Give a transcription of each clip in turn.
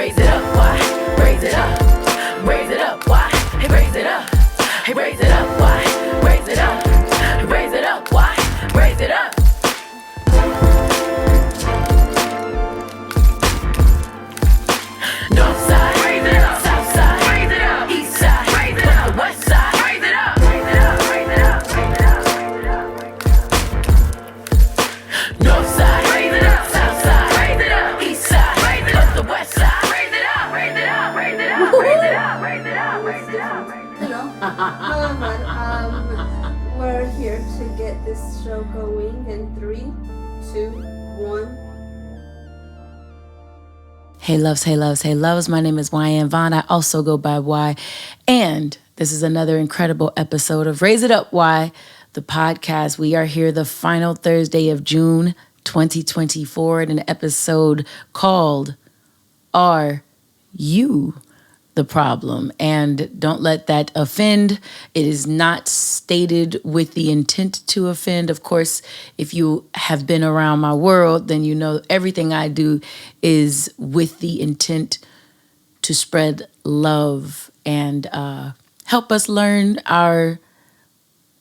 raise it up, why? Raise it up, raise it up, why? Hey, raise it up, hey, raise it up, why? Raise it up, raise it up, why? Raise it up. North side, raise it up. South side, raise it up. East side, raise it up. West side, raise it up. Raise it up, raise it up, raise it up, raise it up, raise it up. North side, raise it up. South side, raise it up. East side, raise it up. The west side, raise it up. Raise it up, raise it up, raise it up, raise it up, raise it up. Hello. We're here to get this show going in 3, 2, 1. Hey loves, hey loves, hey loves. My name is Wyann Vaughn. I also go by Y. And this is another incredible episode of Raise It Up, Y, the podcast. We are here the final Thursday of June 2024 in an episode called Are You the Problem? And don't let that offend. It is not stated with the intent to offend. Of course, if you have been around my world, then you know everything I do is with the intent to spread love and help us learn our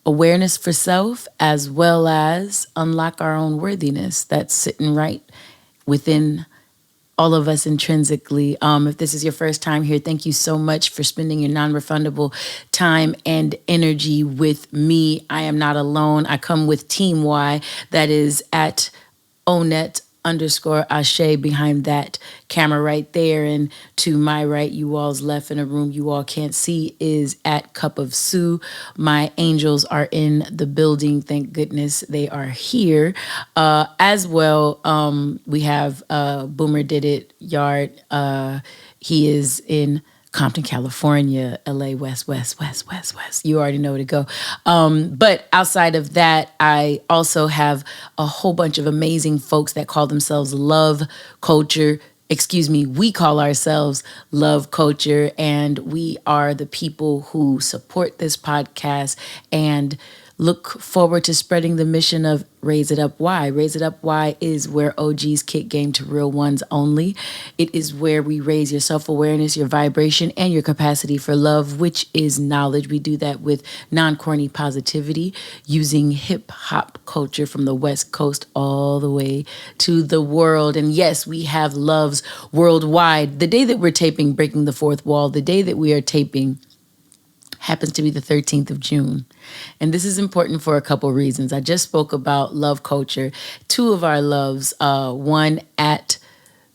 awareness for self, as well as unlock our own worthiness that's sitting right within all of us intrinsically. If this is your first time here, thank you so much for spending your non-refundable time and energy with me. I am not alone. I come with Team Y, that is at Onet_Ashe behind that camera right there. And to my right, you all's left in a room you all can't see, is at Cup of Sue. My angels are in the building. Thank goodness they are here. As well, we have Boomer Did It Yard. He is in Compton, California, LA, West. You already know where to go. But outside of that, I also have a whole bunch of amazing folks that call themselves Love Culture. We call ourselves Love Culture, and we are the people who support this podcast and look forward to spreading the mission of Raise It Up Y. Raise It Up Y is where OGs kick game to real ones only. It is where we raise your self-awareness, your vibration, and your capacity for love, which is knowledge. We do that with non-corny positivity, using hip-hop culture from the West Coast all the way to the world. And yes, we have loves worldwide. The day that we're taping Breaking the Fourth Wall, the day that we are taping happens to be the 13th of June. And this is important for a couple reasons. I just spoke about love culture. Two of our loves, one at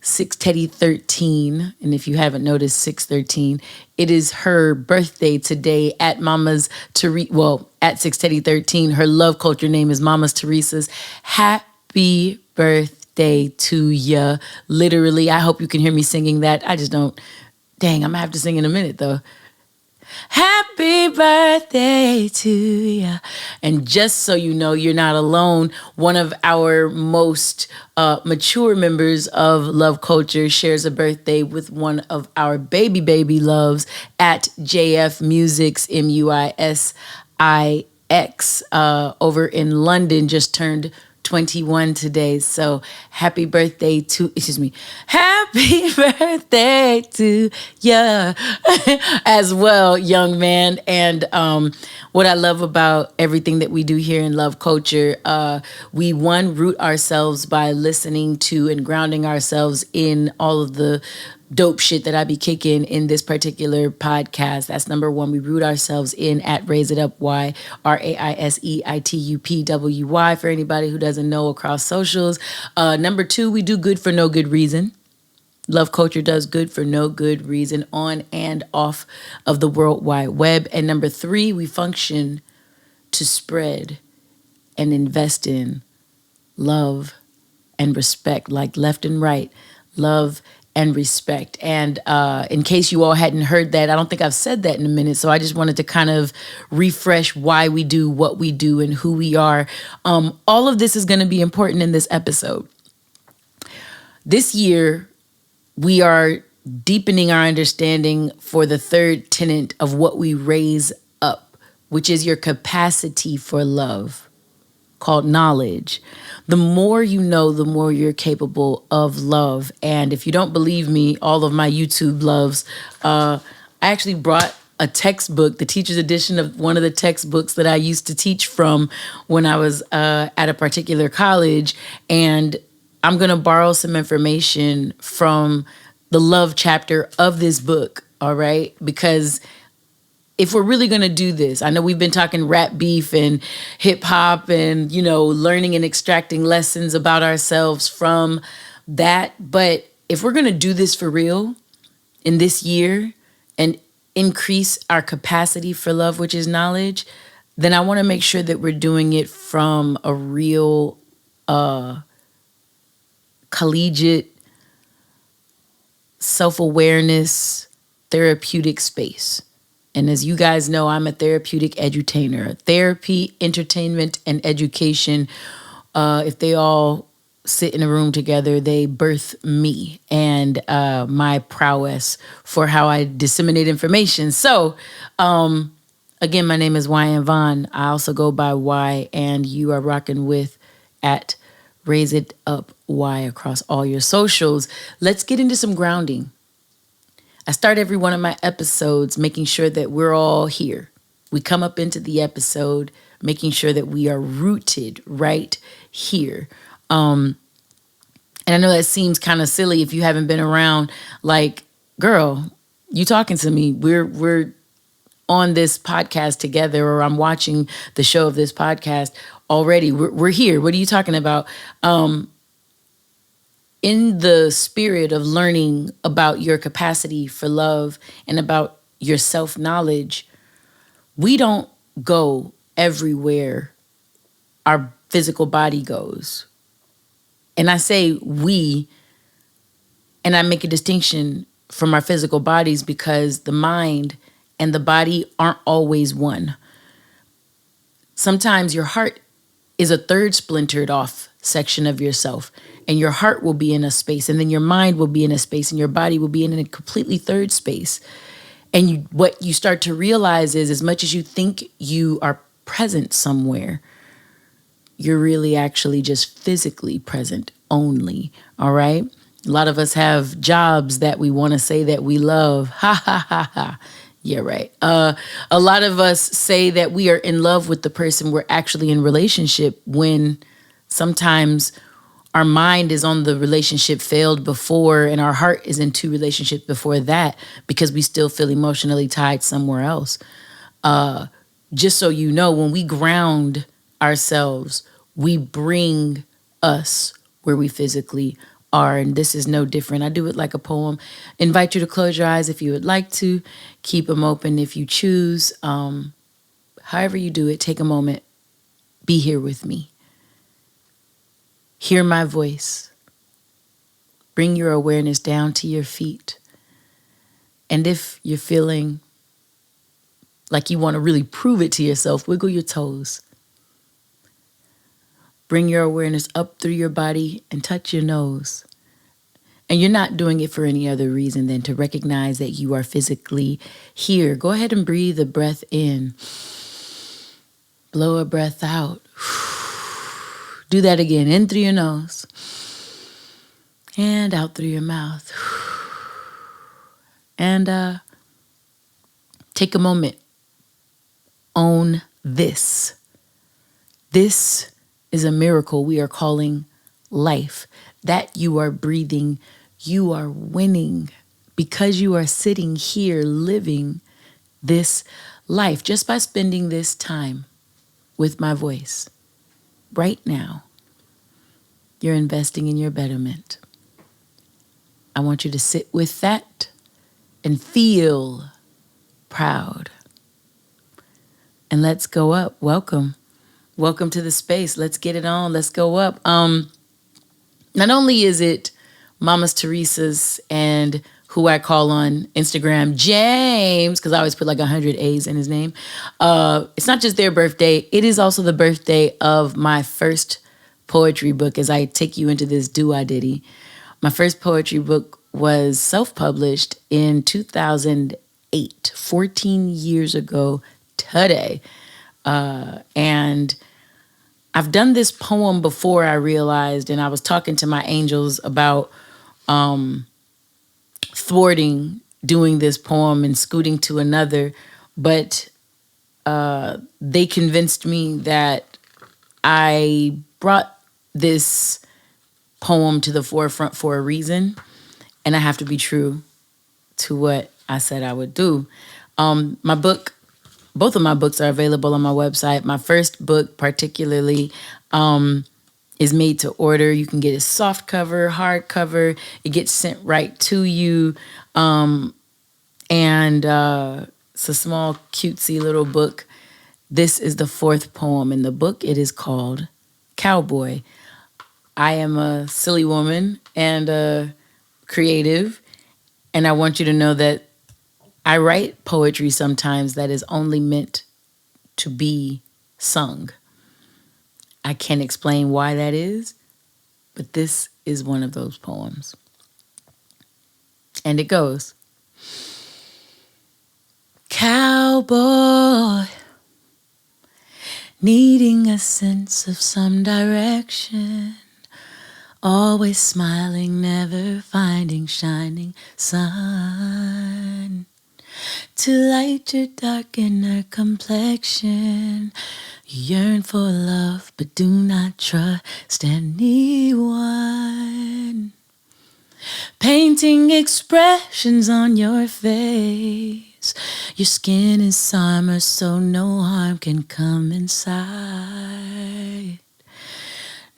6Teddy13. And if you haven't noticed, 613, it is her birthday today at Mama's Teresa. Well, at 6Teddy13, her love culture name is Mama's Teresa's. Happy birthday to ya. Literally, I hope you can hear me singing that. I just don't. Dang, I'm going to have to sing in a minute, though. Happy birthday to ya. And just so you know, you're not alone. One of our most mature members of Love Culture shares a birthday with one of our baby loves at JF Musics, MUISIX, over in London, just turned 21 today. So happy birthday to ya as well, young man. And what I love about everything that we do here in Love Culture, we root ourselves by listening to and grounding ourselves in all of the dope shit that I be kicking in this particular podcast. That's number one. We root ourselves in at Raise It Up Y, RAISEITUPWY, for anybody who doesn't know across socials. Number two, we do good for no good reason. Love Culture does good for no good reason on and off of the World Wide Web. And number three, we function to spread and invest in love and respect, like left and right, love and respect. And in case you all hadn't heard that, I don't think I've said that in a minute, so I just wanted to kind of refresh why we do what we do and who we are. All of this is going to be important in this episode. This year, we are deepening our understanding for the third tenet of what we raise up, which is your capacity for love. called knowledge. The more you know, the more you're capable of love. And if you don't believe me, all of my YouTube loves, I actually brought a textbook, the teacher's edition of one of the textbooks that I used to teach from when I was at a particular college. And I'm going to borrow some information from the love chapter of this book, all right? Because if we're really going to do this, I know we've been talking rap beef and hip hop and, learning and extracting lessons about ourselves from that. But if we're going to do this for real in this year and increase our capacity for love, which is knowledge, then I want to make sure that we're doing it from a real collegiate, self-awareness, therapeutic space. And as you guys know, I'm a therapeutic edutainer. Therapy, entertainment, and education, if they all sit in a room together, they birth me and my prowess for how I disseminate information. So, again, my name is Wyann Vaughn. I also go by Y, and you are rocking with at Raise It Up Y across all your socials. Let's get into some grounding. I start every one of my episodes making sure that we're all here. We come up into the episode making sure that we are rooted right here. And I know that seems kind of silly if you haven't been around. Like, girl, you talking to me? We're on this podcast together, or I'm watching the show of this podcast already. We're here. What are you talking about? In the spirit of learning about your capacity for love and about your self-knowledge, we don't go everywhere our physical body goes. And I say we, and I make a distinction from our physical bodies because the mind and the body aren't always one. Sometimes your heart is a third splintered off section of yourself, and your heart will be in a space, and then your mind will be in a space, and your body will be in a completely third space. And what you start to realize is, as much as you think you are present somewhere, you're really actually just physically present only, all right? A lot of us have jobs that we want to say that we love. Ha, ha, ha, ha. Yeah, right. A lot of us say that we are in love with the person we're actually in relationship when sometimes our mind is on the relationship failed before and our heart is in two relationships before that because we still feel emotionally tied somewhere else. Just so you know, when we ground ourselves, we bring us where we physically are. And this is no different. I do it like a poem. Invite you to close your eyes if you would like to. Keep them open if you choose. However you do it, take a moment. Be here with me. Hear my voice. Bring your awareness down to your feet. And if you're feeling like you want to really prove it to yourself, wiggle your toes. Bring your awareness up through your body and touch your nose. And you're not doing it for any other reason than to recognize that you are physically here. Go ahead and breathe a breath in. Blow a breath out. Do that again. In through your nose. And out through your mouth. And take a moment. Own this. This is a miracle we are calling life. That you are breathing, you are winning because you are sitting here living this life just by spending this time with my voice. Right now, you're investing in your betterment. I want you to sit with that and feel proud. And let's go up. Welcome. Welcome to the space. Let's get it on. Let's go up. Not only is it Mama's Teresa's and who I call on Instagram, James, because I always put like 100 A's in his name. It's not just their birthday. It is also the birthday of my first poetry book as I take you into this Douxadiddy. My first poetry book was self-published in 2008, 14 years ago today. And I've done this poem before, I realized, and I was talking to my angels about thwarting doing this poem and scooting to another, but they convinced me that I brought this poem to the forefront for a reason, and I have to be true to what I said I would do. My book, both of my books are available on my website. My first book, particularly, is made to order. You can get a soft cover, hard cover. It gets sent right to you. And it's a small, cutesy little book. This is the fourth poem in the book. It is called Cowboy. I am a silly woman and a creative, and I want you to know that I write poetry sometimes that is only meant to be sung. I can't explain why that is, but this is one of those poems. And it goes, Cowboy, needing a sense of some direction, always smiling, never finding shining sun to light your dark inner complexion. You yearn for love, but do not trust anyone. Painting expressions on your face. Your skin is armor, so no harm can come inside.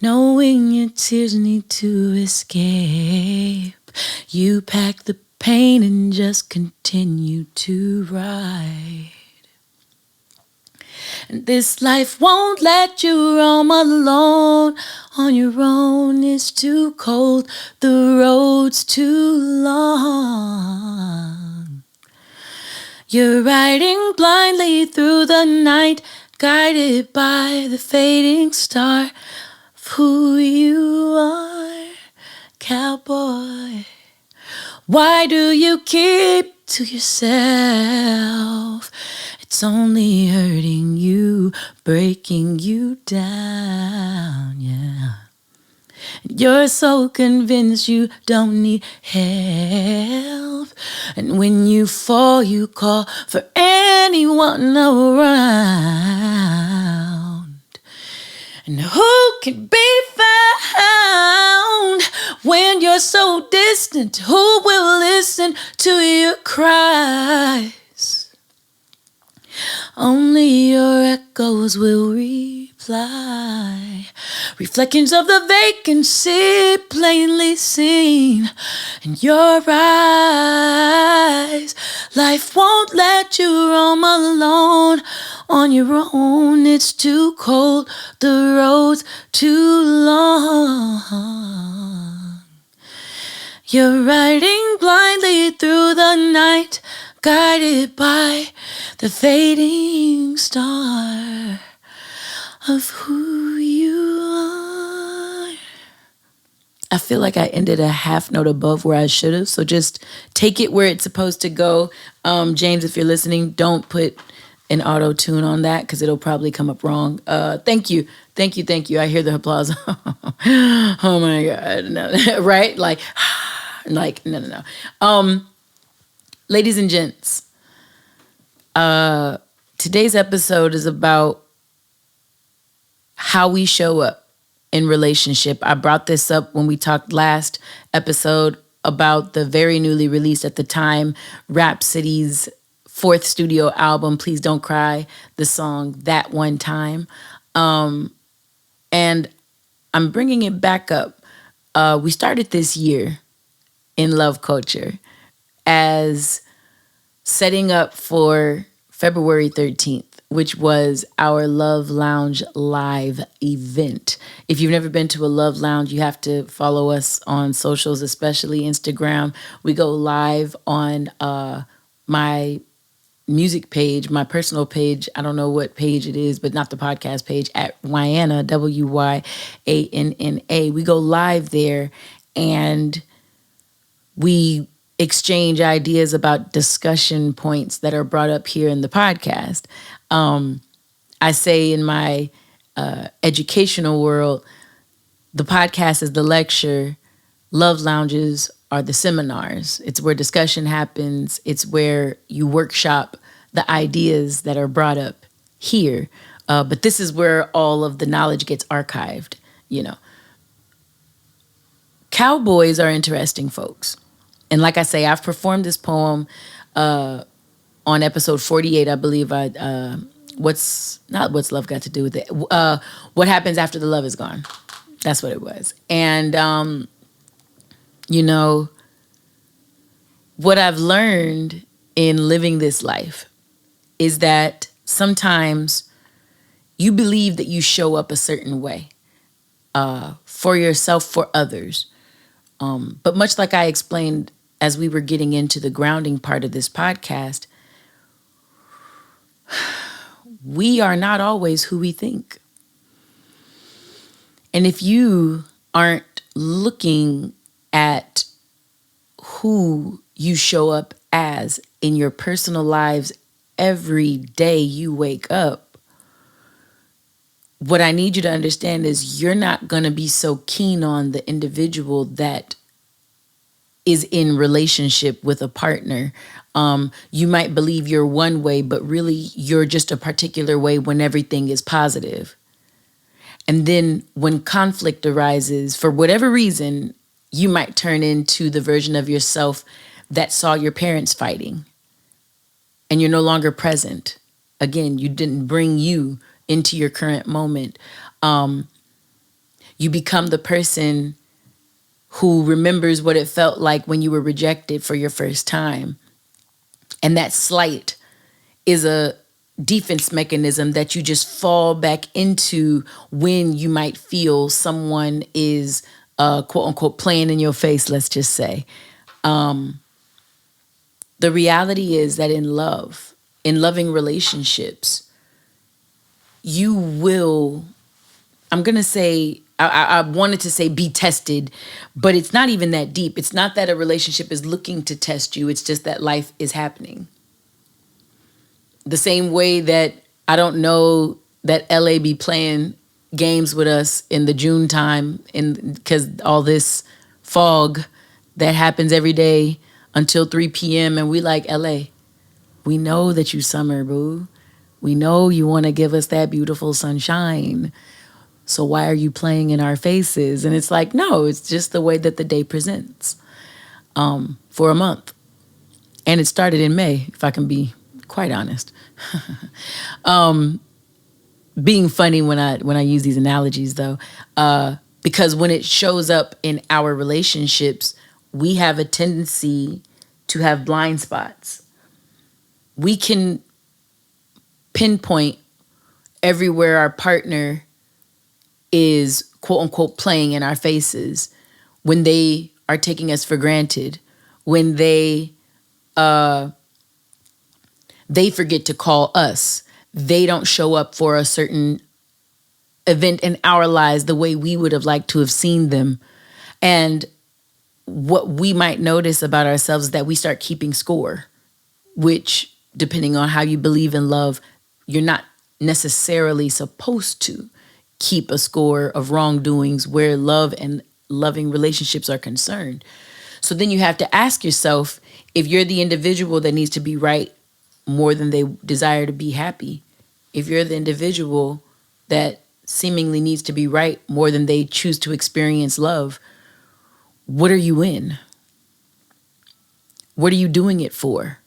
Knowing your tears need to escape, you pack the pain and just continue to ride. And this life won't let you roam alone. On your own, it's too cold, the road's too long. You're riding blindly through the night, guided by the fading star of who you are, cowboy. Why do you keep to yourself? It's only hurting you, breaking you down, yeah. You're so convinced you don't need help. And when you fall, you call for anyone around. And who can be found when you're so distant? Who will listen to your cries? Only your echoes will reply. Reflections of the vacancy plainly seen in your eyes. Life won't let you roam alone. On your own, it's too cold, the road's too long. You're riding blindly through the night, guided by the fading star of who you are. I feel like I ended a half note above where I should have, so just take it where it's supposed to go. James, if you're listening, don't put an auto-tune on that because it'll probably come up wrong. Thank you. I hear the applause. Oh my God. No. Right? Like, no. Ladies and gents, today's episode is about how we show up in relationship. I brought this up when we talked last episode about the very newly released at the time Rhapsody's fourth studio album, Please Don't Cry, the song That One Time. And I'm bringing it back up. We started this year in love culture as setting up for February 13th, which was our Love Lounge live event. If you've never been to a Love Lounge, you have to follow us on socials, especially Instagram. We go live on my music page, my personal page. I don't know what page it is, but not the podcast page, at Wyanna, Wyanna. We go live there and we exchange ideas about discussion points that are brought up here in the podcast. I say in my educational world, the podcast is the lecture. Love lounges are the seminars. It's where discussion happens. It's where you workshop the ideas that are brought up here. But this is where all of the knowledge gets archived, you know. Cowboys are interesting folks. And like I say, I've performed this poem on episode 48, I believe. What's love got to do with it? What happens after the love is gone? That's what it was. And, you know, what I've learned in living this life is that sometimes you believe that you show up a certain way for yourself, for others. But much like I explained as we were getting into the grounding part of this podcast, we are not always who we think. And if you aren't looking at who you show up as in your personal lives every day you wake up, what I need you to understand is you're not going to be so keen on the individual that is in relationship with a partner. You might believe you're one way, but really you're just a particular way when everything is positive. And then when conflict arises, for whatever reason, you might turn into the version of yourself that saw your parents fighting. And you're no longer present. Again, you didn't bring you into your current moment. You become the person who remembers what it felt like when you were rejected for your first time. And that slight is a defense mechanism that you just fall back into when you might feel someone is quote unquote playing in your face, let's just say. The reality is that in loving relationships, you will, I'm going to say, I wanted to say be tested, but it's not even that deep. It's not that a relationship is looking to test you. It's just that life is happening. The same way that I don't know that LA be playing games with us in the June time because all this fog that happens every day until 3 p.m. and we like LA. We know that you summer, boo. We know you want to give us that beautiful sunshine. So why are you playing in our faces? And it's like, no, it's just the way that the day presents for a month. And it started in May, if I can be quite honest. Being funny when I use these analogies, though, because when it shows up in our relationships, we have a tendency to have blind spots. We can pinpoint everywhere our partner is quote unquote playing in our faces when they are taking us for granted, when they forget to call us. They don't show up for a certain event in our lives the way we would have liked to have seen them. And what we might notice about ourselves is that we start keeping score, which, depending on how you believe in love, you're not necessarily supposed to keep a score of wrongdoings where love and loving relationships are concerned. So then you have to ask yourself, if you're the individual that needs to be right more than they desire to be happy, if you're the individual that seemingly needs to be right more than they choose to experience love, what are you in? What are you doing it for?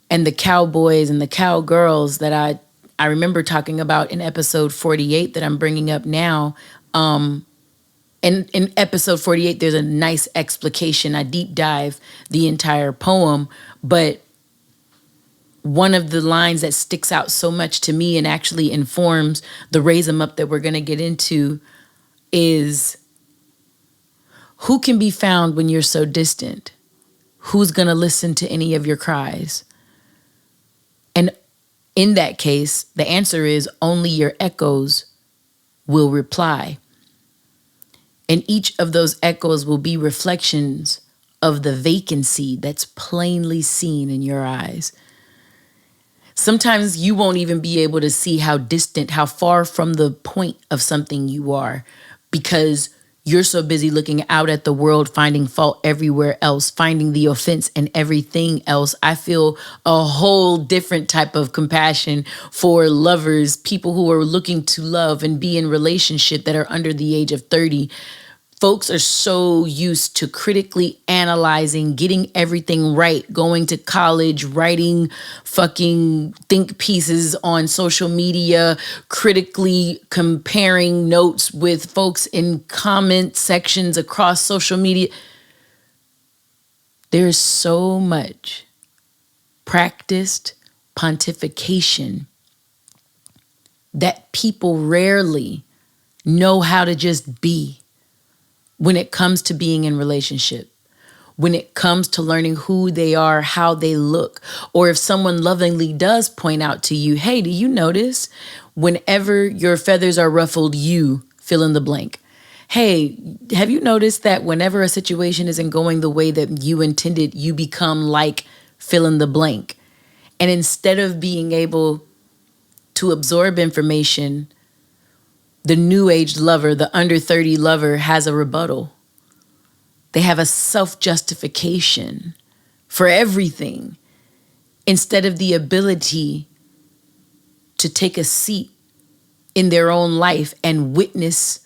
And the cowboys and the cowgirls that I remember talking about in episode 48 that I'm bringing up now. And in episode 48, there's a nice explication. I deep dive the entire poem. But one of the lines that sticks out so much to me and actually informs the raise 'em up that we're going to get into is, who can be found when you're so distant? Who's going to listen to any of your cries? And in that case, the answer is only your echoes will reply. And each of those echoes will be reflections of the vacancy that's plainly seen in your eyes. Sometimes you won't even be able to see how distant, how far from the point of something you are, because you're so busy looking out at the world, finding fault everywhere else, finding the offense in everything else. I feel a whole different type of compassion for lovers, people who are looking to love and be in relationship that are under the age of 30. Folks are so used to critically analyzing, getting everything right, going to college, writing fucking think pieces on social media, critically comparing notes with folks in comment sections across social media. There's so much practiced pontification that people rarely know how to just be. When it comes to being in relationship, when it comes to learning who they are, how they look, or if someone lovingly does point out to you, hey, do you notice whenever your feathers are ruffled, you fill in the blank? Hey, have you noticed that whenever a situation isn't going the way that you intended, you become like fill in the blank? And instead of being able to absorb information, the new age lover, the under 30 lover has a rebuttal. They have a self-justification for everything instead of the ability to take a seat in their own life and witness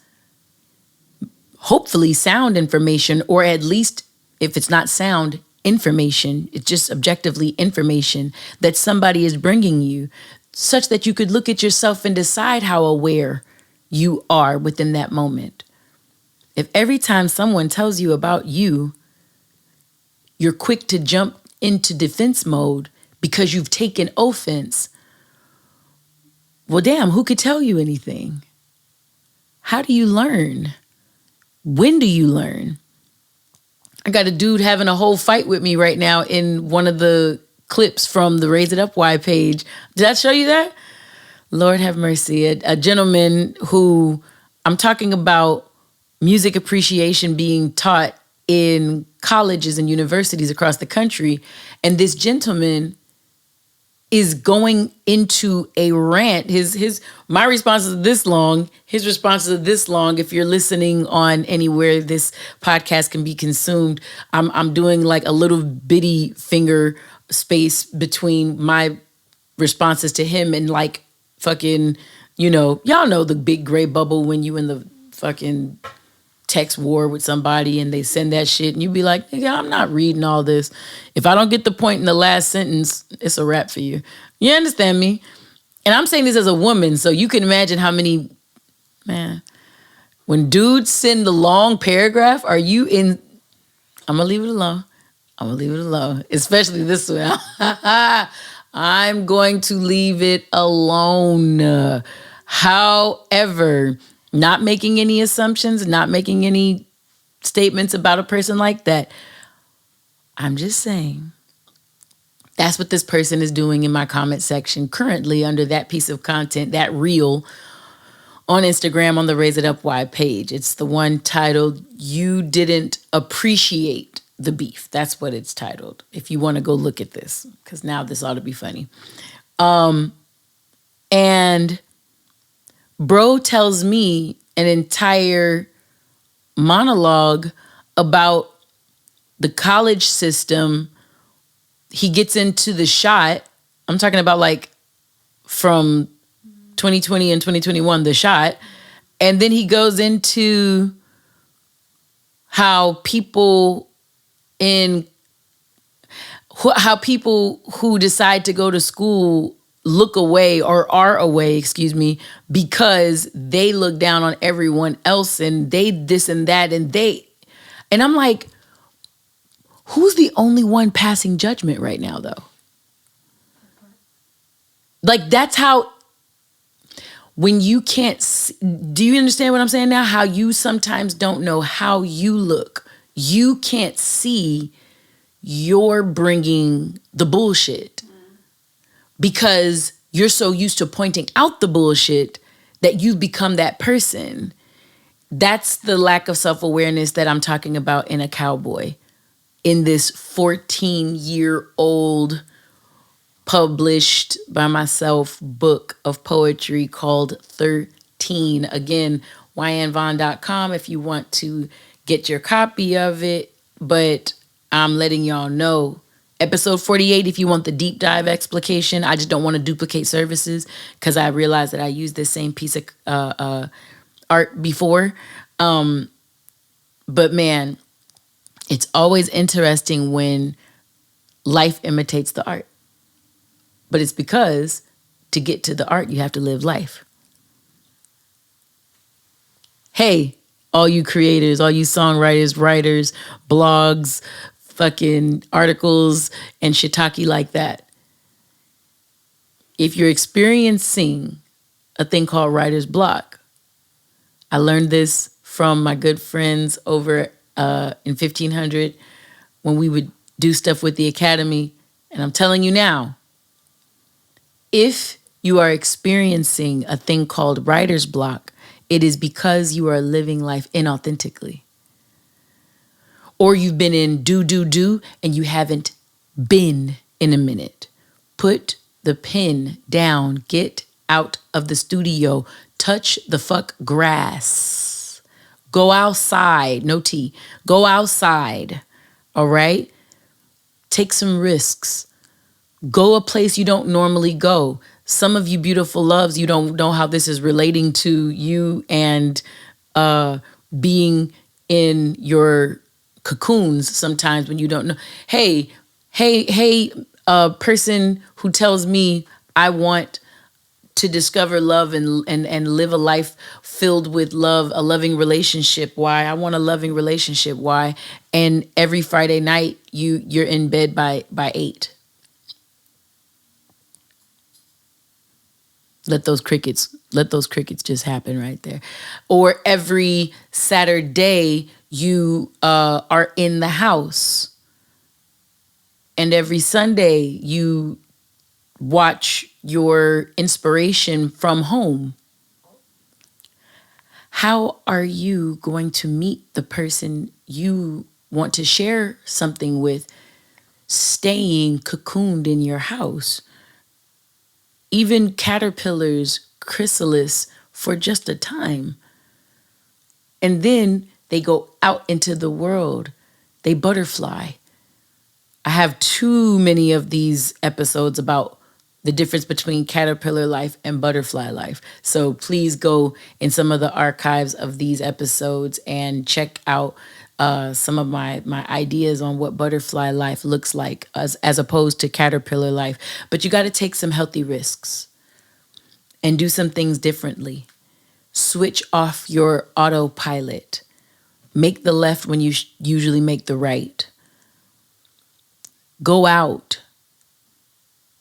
hopefully sound information, or at least if it's not sound information, it's just objectively information that somebody is bringing you, such that you could look at yourself and decide how aware you are within that moment. If every time someone tells you about you, you're quick to jump into defense mode because you've taken offense, well, damn, who could tell you anything? How do you learn? When do you learn? I got a dude having a whole fight with me right now in one of the clips from the Raise It Up Y page. Did I show you that? Lord have mercy. A gentleman who, I'm talking about music appreciation being taught in colleges and universities across the country. And this gentleman is going into a rant. My response is this long. His response is this long. If you're listening on anywhere this podcast can be consumed, I'm doing like a little bitty finger space between my responses to him and like fucking, y'all know the big gray bubble when you in the fucking text war with somebody and they send that shit and you be like, nigga, I'm not reading all this. If I don't get the point in the last sentence, it's a wrap for you. You understand me? And I'm saying this as a woman, so you can imagine how many, man, when dudes send the long paragraph, are you in, I'm going to leave it alone. Especially this one. I'm going to leave it alone. However, not making any assumptions, not making any statements about a person like that. I'm just saying that's what this person is doing in my comment section currently under that piece of content, that reel on Instagram on the Raise It Up Y page. It's the one titled, You Didn't Appreciate the Beef. That's what it's titled. If you want to go look at this, because now this ought to be funny. And bro tells me an entire monologue about the college system. He gets into the shot. I'm talking about like from 2020 and 2021, the shot. And then he goes into how people who decide to go to school look away or are away, because they look down on everyone else and they this and that and I'm like, who's the only one passing judgment right now though? Like that's how, when you can't see, do you understand what I'm saying now? How you sometimes don't know how you look. You can't see you're bringing the bullshit because you're so used to pointing out the bullshit that you've become that person. That's the lack of self-awareness that I'm talking about in a cowboy, in this 14-year-old published by myself book of poetry called 13. Again, wyannvon.com if you want to get your copy of it. But I'm letting y'all know, episode 48, if you want the deep dive explication. I just don't want to duplicate services because I realized that I used this same piece of art before. But man, it's always interesting when life imitates the art. But it's because to get to the art, you have to live life. Hey, all you creators, all you songwriters, writers, blogs, fucking articles, and shiitake like that. If you're experiencing a thing called writer's block, I learned this from my good friends over in 1500 when we would do stuff with the academy. And I'm telling you now, if you are experiencing a thing called writer's block, it is because you are living life inauthentically. Or you've been in do, and you haven't been in a minute. Put the pen down. Get out of the studio. Touch the fuck grass. Go outside. No tea. Go outside. All right? Take some risks. Go a place you don't normally go. Some of you beautiful loves, you don't know how this is relating to you and being in your cocoons sometimes when you don't know. Hey, person who tells me I want to discover love and live a life filled with love, a loving relationship. Why? I want a loving relationship. Why? And every Friday night you're in bed by 8. Let those crickets just happen right there. Or every Saturday you are in the house. And every Sunday you watch your inspiration from home. How are you going to meet the person you want to share something with staying cocooned in your house? Even caterpillars chrysalis for just a time. And then they go out into the world. They butterfly. I have too many of these episodes about the difference between caterpillar life and butterfly life. So please go in some of the archives of these episodes and check out some of my ideas on what butterfly life looks like as opposed to caterpillar life. But you got to take some healthy risks and do some things differently. Switch off your autopilot. Make the left when you usually make the right. Go out.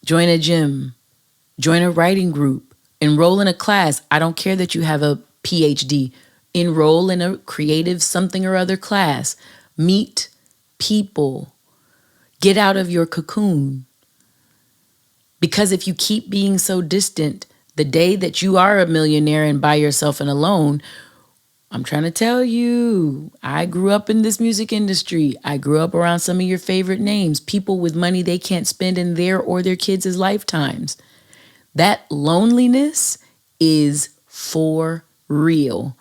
Join a gym. Join a writing group. Enroll in a class. I don't care that you have a PhD. Enroll in a creative something or other class. Meet people. Get out of your cocoon. Because if you keep being so distant, the day that you are a millionaire and by yourself and alone, I'm trying to tell you, I grew up in this music industry. I grew up around some of your favorite names, people with money they can't spend in their or their kids' lifetimes. That loneliness is for real.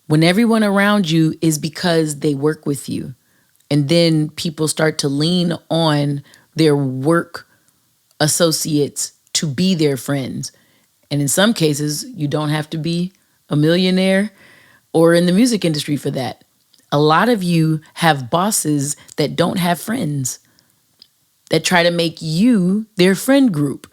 When everyone around you is because they work with you, and then people start to lean on their work associates to be their friends. And in some cases, you don't have to be a millionaire or in the music industry for that. A lot of you have bosses that don't have friends, that try to make you their friend group.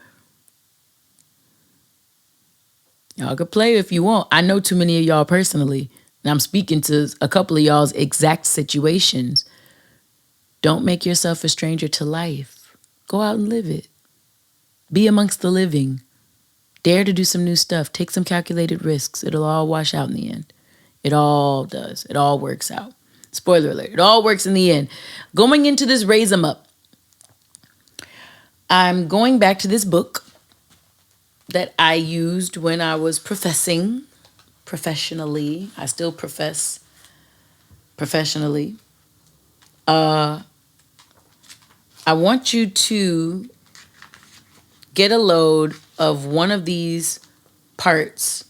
Y'all could play if you want. I know too many of y'all personally, and I'm speaking to a couple of y'all's exact situations. Don't make yourself a stranger to life. Go out and live it. Be amongst the living. Dare to do some new stuff. Take some calculated risks. It'll all wash out in the end. It all does. It all works out. Spoiler alert. It all works in the end. Going into this Raise 'em Up, I'm going back to this book that I used when I was professing professionally. I still profess professionally. I want you to get a load of one of these parts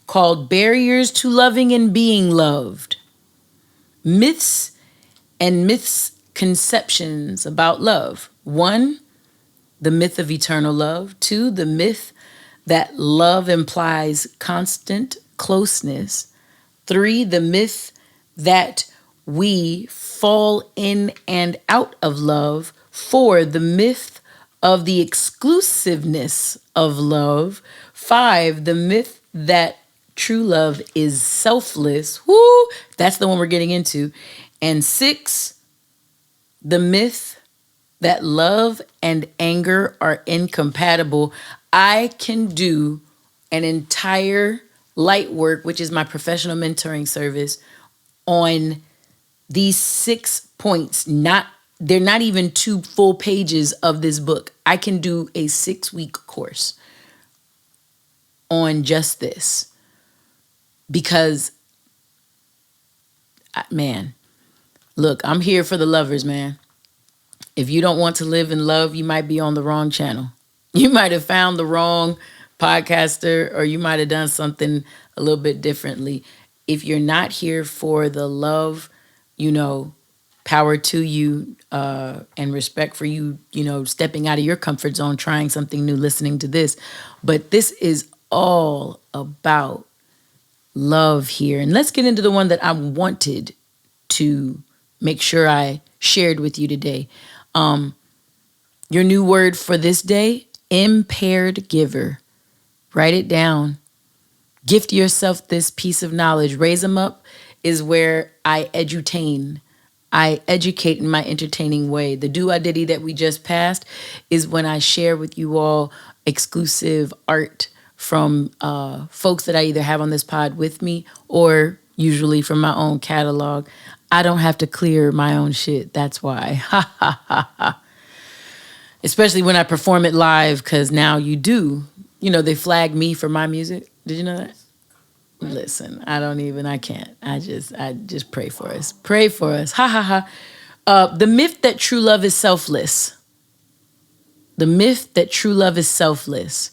called Barriers to Loving and Being Loved. Myths and misconceptions about love. 1, the myth of eternal love. 2, the myth that love implies constant closeness. 3, the myth that we fall in and out of love. 4, the myth of the exclusiveness of love. 5, the myth that true love is selfless. Woo! That's the one we're getting into. And 6, the myth that love and anger are incompatible. I can do an entire light work, which is my professional mentoring service, on these 6 points. They're not even 2 full pages of this book. I can do a 6-week course on just this because, man, look, I'm here for the lovers, man. If you don't want to live in love, you might be on the wrong channel. You might have found the wrong podcaster, or you might have done something a little bit differently. If you're not here for the love, power to you, and respect for you, stepping out of your comfort zone, trying something new, listening to this. But this is all about love here. And let's get into the one that I wanted to make sure I shared with you today. Your new word for this day, impaired giver. Write it down. Gift yourself this piece of knowledge. Raise them up is where I edutain. I educate in my entertaining way. The Douxadiddy that we just passed is when I share with you all exclusive art from folks that I either have on this pod with me or usually from my own catalog. I don't have to clear my own shit. That's why. Ha, ha, ha, ha. Especially when I perform it live, because now you do. They flag me for my music. Did you know that? Listen, I can't. I just pray for us. Pray for us. Ha, ha, ha. The myth that true love is selfless. The myth that true love is selfless.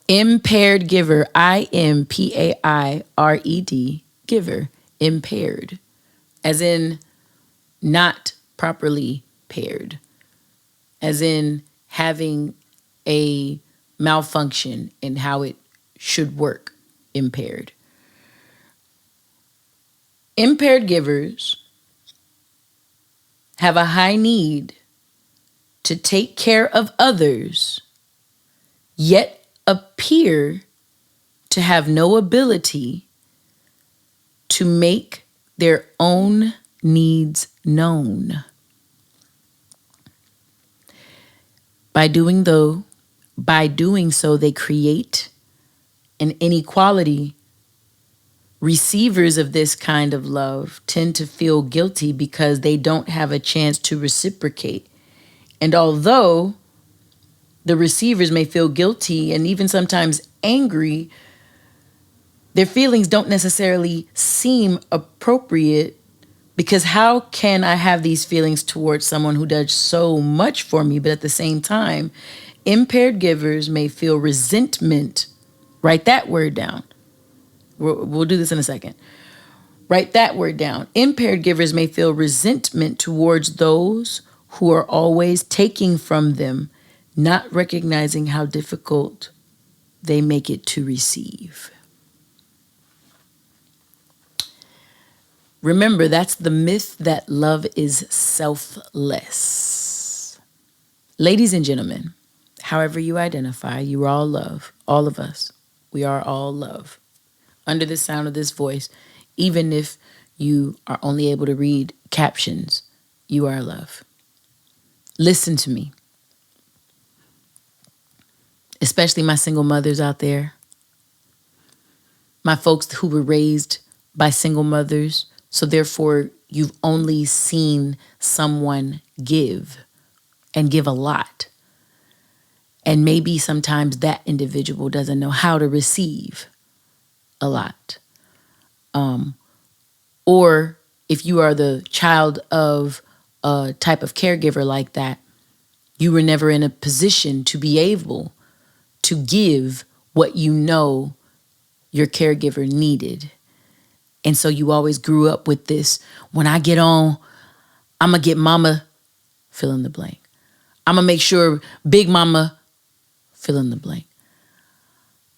Impaired giver. IMPAIRED. Giver. Impaired. As in not properly paired. As in having a malfunction in how it should work. Impaired. Impaired givers have a high need to take care of others, yet appear to have no ability to make their own needs known. By doing so, they create an inequality. Receivers of this kind of love tend to feel guilty because they don't have a chance to reciprocate. And although the receivers may feel guilty and even sometimes angry, their feelings don't necessarily seem appropriate, because how can I have these feelings towards someone who does so much for me, but at the same time, impaired givers may feel resentment. Write that word down. We'll do this in a second. Write that word down. Impaired givers may feel resentment towards those who are always taking from them, not recognizing how difficult they make it to receive. Remember, that's the myth that love is selfless. Ladies and gentlemen, however you identify, you are all love. All of us. We are all love. Under the sound of this voice, even if you are only able to read captions, you are love. Listen to me. Especially my single mothers out there. My folks who were raised by single mothers. So therefore, you've only seen someone give and give a lot. And maybe sometimes that individual doesn't know how to receive a lot. Or if you are the child of a type of caregiver like that, You were never in a position to be able to give what you know your caregiver needed. And so you always grew up with this, when I get on, I'm going to get mama, fill in the blank. I'm going to make sure big mama, fill in the blank.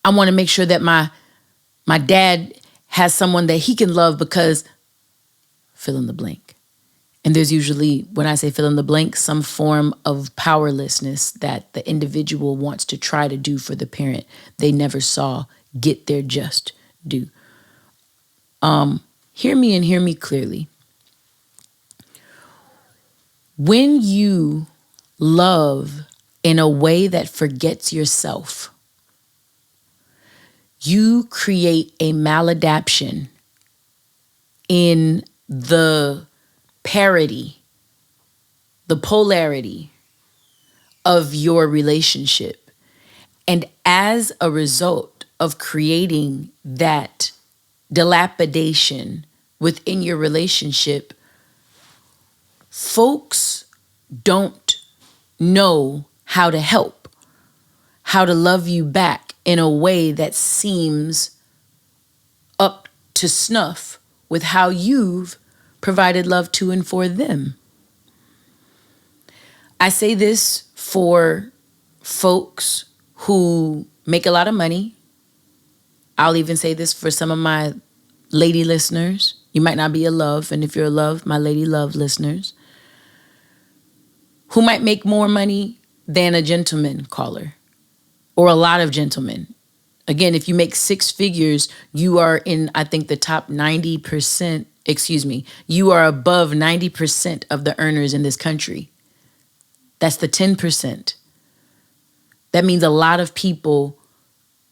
I want to make sure that my dad has someone that he can love because fill in the blank. And there's usually, when I say fill in the blank, some form of powerlessness that the individual wants to try to do for the parent they never saw get their just due. Hear me and hear me clearly. When you love in a way that forgets yourself, you create a maladaptation in the parity, the polarity of your relationship. And as a result of creating that dilapidation within your relationship, folks don't know how to help, how to love you back in a way that seems up to snuff with how you've provided love to and for them. I say this for folks who make a lot of money. I'll even say this for some of my lady listeners. You might not be a love, and if you're a love, my lady love listeners, who might make more money than a gentleman caller or a lot of gentlemen. Again, if you make six figures, you are in, I think, the top 90%, you are above 90% of the earners in this country. That's the 10%. That means a lot of people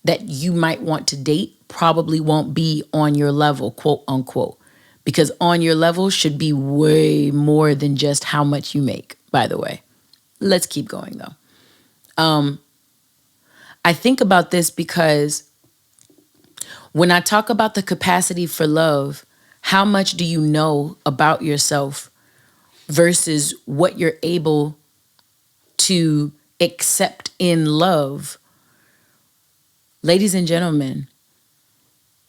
that you might want to date probably won't be on your level, quote unquote, because on your level should be way more than just how much you make, by the way. Let's keep going though. I think about this because when I talk about the capacity for love, how much do you know about yourself versus what you're able to accept in love? Ladies and gentlemen,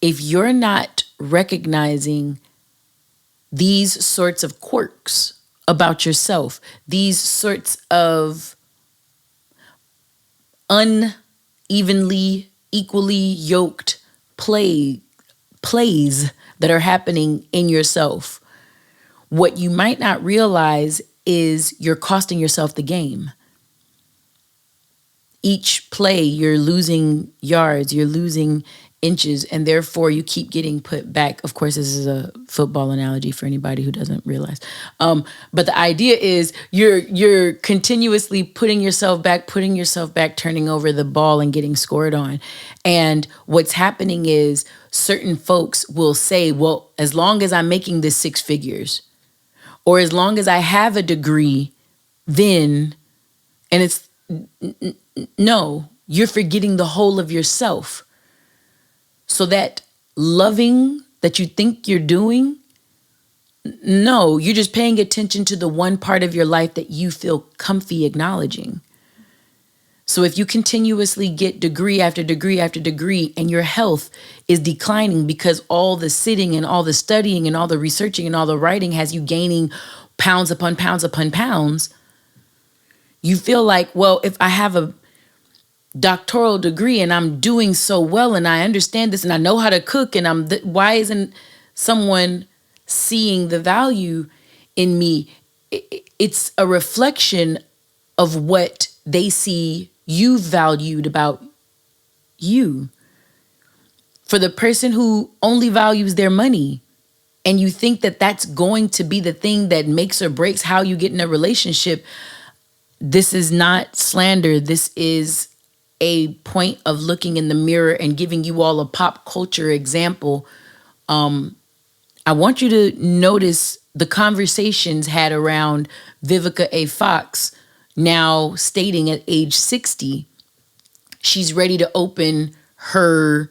if you're not recognizing these sorts of quirks about yourself, these sorts of unevenly, equally yoked plays that are happening in yourself, what you might not realize is you're costing yourself the game. Each play, you're losing yards, you're losing inches, and therefore you keep getting put back. Of course, this is a football analogy for anybody who doesn't realize. But the idea is you're continuously putting yourself back, turning over the ball and getting scored on. And what's happening is certain folks will say, well, as long as I'm making this six figures, or as long as I have a degree, then, and it's, no, you're forgetting the whole of yourself. So that loving that you think you're doing, no, you're just paying attention to the one part of your life that you feel comfy acknowledging. So if you continuously get degree after degree after degree and your health is declining because all the sitting and all the studying and all the researching and all the writing has you gaining pounds upon pounds upon pounds, you feel like, well, if I have a doctoral degree and I'm doing so well and I understand this and I know how to cook and why isn't someone seeing the value in me? It's a reflection of what they see you valued about you. For the person who only values their money and you think that that's going to be the thing that makes or breaks how you get in a relationship, this is not slander. This is a point of looking in the mirror and giving you all a pop culture example. I want you to notice the conversations had around Vivica A. Fox now stating at age 60, she's ready to open her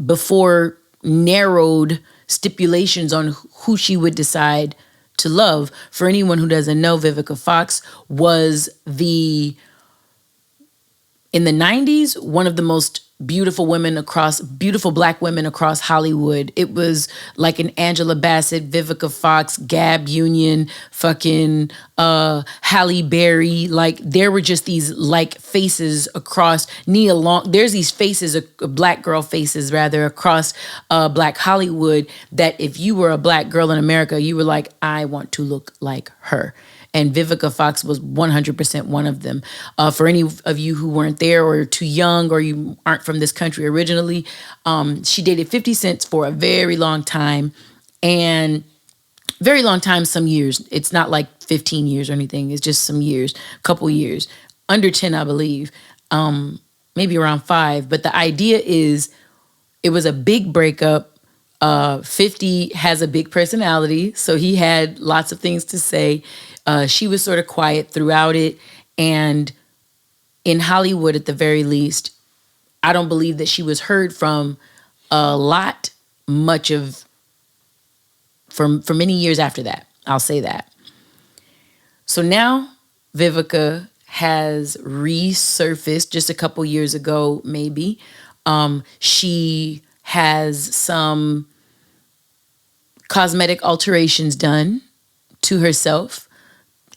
before narrowed stipulations on who she would decide to love. For anyone who doesn't know, Vivica Fox was in the 90s, one of the most beautiful black women across Hollywood. It was like an Angela Bassett, Vivica Fox, Gab Union, fucking Halle Berry. Like, there were just these like faces across Nia Long. There's these faces, black girl faces rather, across black Hollywood, that if you were a black girl in America, you were like, I want to look like her. And Vivica Fox was 100% one of them. For any of you who weren't there or too young or you aren't from this country originally, she dated 50 Cent for a very long time. And very long time, some years. It's not like 15 years or anything. It's just some years, couple years. Under 10, I believe. Maybe around 5. But the idea is it was a big breakup. 50 has a big personality, so he had lots of things to say. She was sort of quiet throughout it. And in Hollywood, at the very least, I don't believe that she was heard from for many years after that. I'll say that. So now Vivica has resurfaced just a couple years ago, maybe. She has some cosmetic alterations done to herself,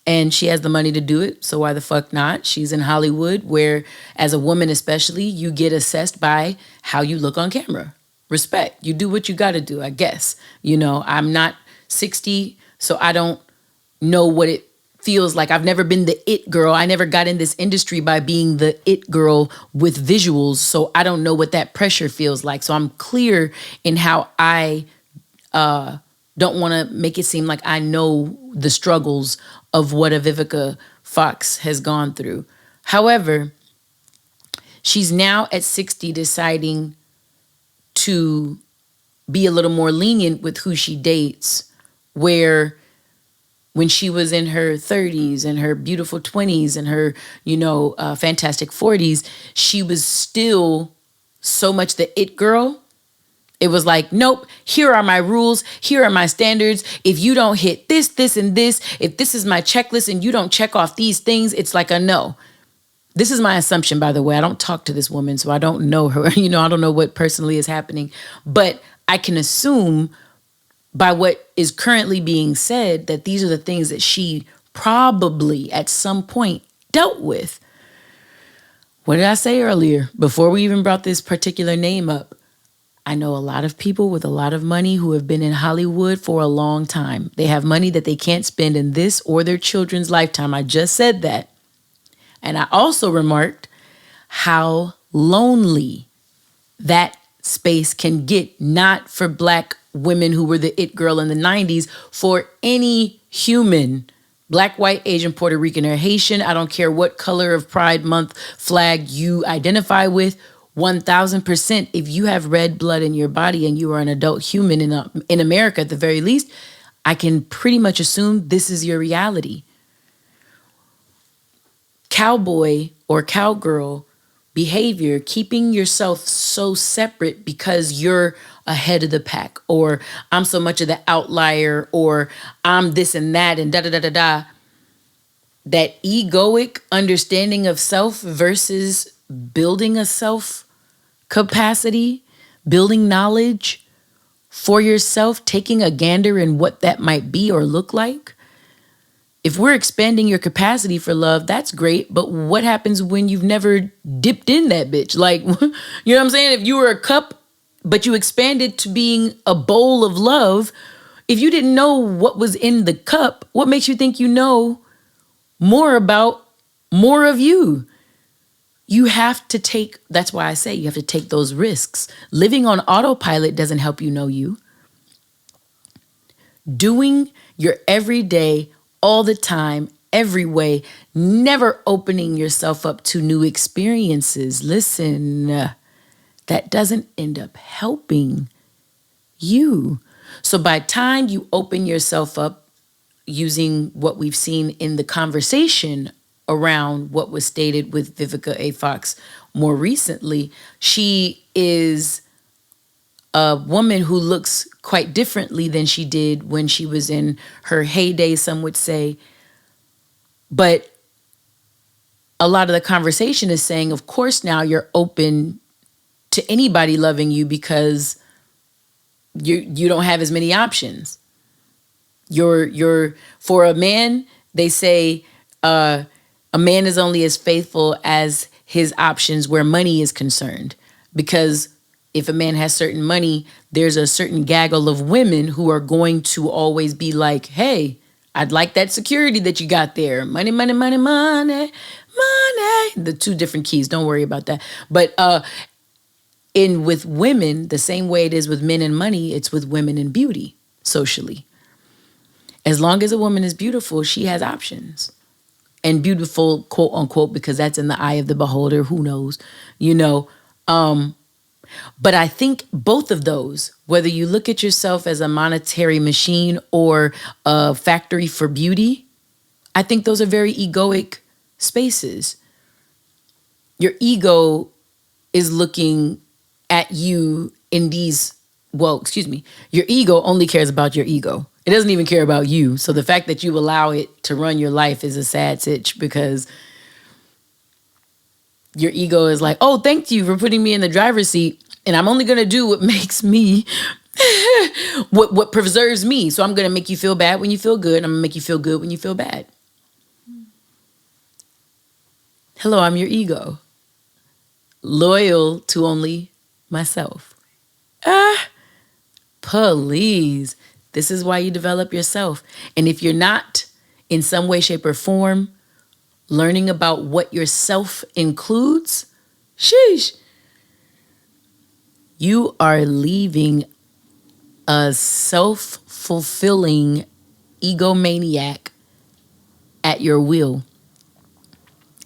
and she has the money to do it, so why the fuck not? She's in Hollywood, where as a woman especially, you get assessed by how you look on camera. Respect. You do what you got to do, I guess. You know, I'm not 60, so I don't know what it feels like. I've never been the it girl. I never got in this industry by being the it girl with visuals, so I don't know what that pressure feels like. So I'm clear in how I don't want to make it seem like I know the struggles of what a Vivica Fox has gone through. However, she's now at 60 deciding to be a little more lenient with who she dates, where when she was in her 30s and her beautiful 20s and her, fantastic 40s, she was still so much the it girl. It was like, nope, here are my rules. Here are my standards. If you don't hit this, this, and this, if this is my checklist and you don't check off these things, it's like a no. This is my assumption, by the way. I don't talk to this woman, so I don't know her. I don't know what personally is happening. But I can assume by what is currently being said that these are the things that she probably at some point dealt with. What did I say earlier? Before we even brought this particular name up, I know a lot of people with a lot of money who have been in Hollywood for a long time. They have money that they can't spend in this or their children's lifetime. I just said that. And I also remarked how lonely that space can get, not for black women who were the it girl in the 90s, for any human, black, white, Asian, Puerto Rican, or Haitian. I don't care what color of Pride Month flag you identify with. 1000%, if you have red blood in your body and you are an adult human in America at the very least, I can pretty much assume this is your reality. Cowboy or cowgirl behavior, keeping yourself so separate because you're ahead of the pack, or I'm so much of the outlier, or I'm this and that and da-da-da-da-da. That egoic understanding of self versus building a self capacity, building knowledge for yourself, taking a gander in what that might be or look like. If we're expanding your capacity for love, that's great. But what happens when you've never dipped in that bitch? Like, you know what I'm saying? If you were a cup, but you expanded to being a bowl of love, if you didn't know what was in the cup, what makes you think you know more about more of you? You have to take, that's why I say you have to take those risks. Living on autopilot doesn't help you know you. Doing your everyday, all the time, every way, never opening yourself up to new experiences. Listen, that doesn't end up helping you. So by the time you open yourself up, using what we've seen in the conversation around what was stated with Vivica A. Fox more recently, she is a woman who looks quite differently than she did when she was in her heyday, some would say. But a lot of the conversation is saying, of course, now you're open to anybody loving you because you don't have as many options. You're for a man, they say a man is only as faithful as his options where money is concerned. Because if a man has certain money, there's a certain gaggle of women who are going to always be like, hey, I'd like that security that you got there. Money, money, money, money, money. The two different keys. Don't worry about that. But with women, the same way it is with men and money, it's with women and beauty socially. As long as a woman is beautiful, she has options. And beautiful, quote unquote, because that's in the eye of the beholder. Who knows? But I think both of those, whether you look at yourself as a monetary machine or a factory for beauty, I think those are very egoic spaces. Your ego is looking at you in these, your ego only cares about your ego. It doesn't even care about you. So the fact that you allow it to run your life is a sad sitch, because your ego is like, oh, thank you for putting me in the driver's seat. And I'm only going to do what makes me, what preserves me. So I'm going to make you feel bad when you feel good. I'm going to make you feel good when you feel bad. Hello, I'm your ego. Loyal to only myself. Please. This is why you develop yourself. And if you're not in some way, shape, or form learning about what your self includes, sheesh, you are leaving a self-fulfilling egomaniac at your will.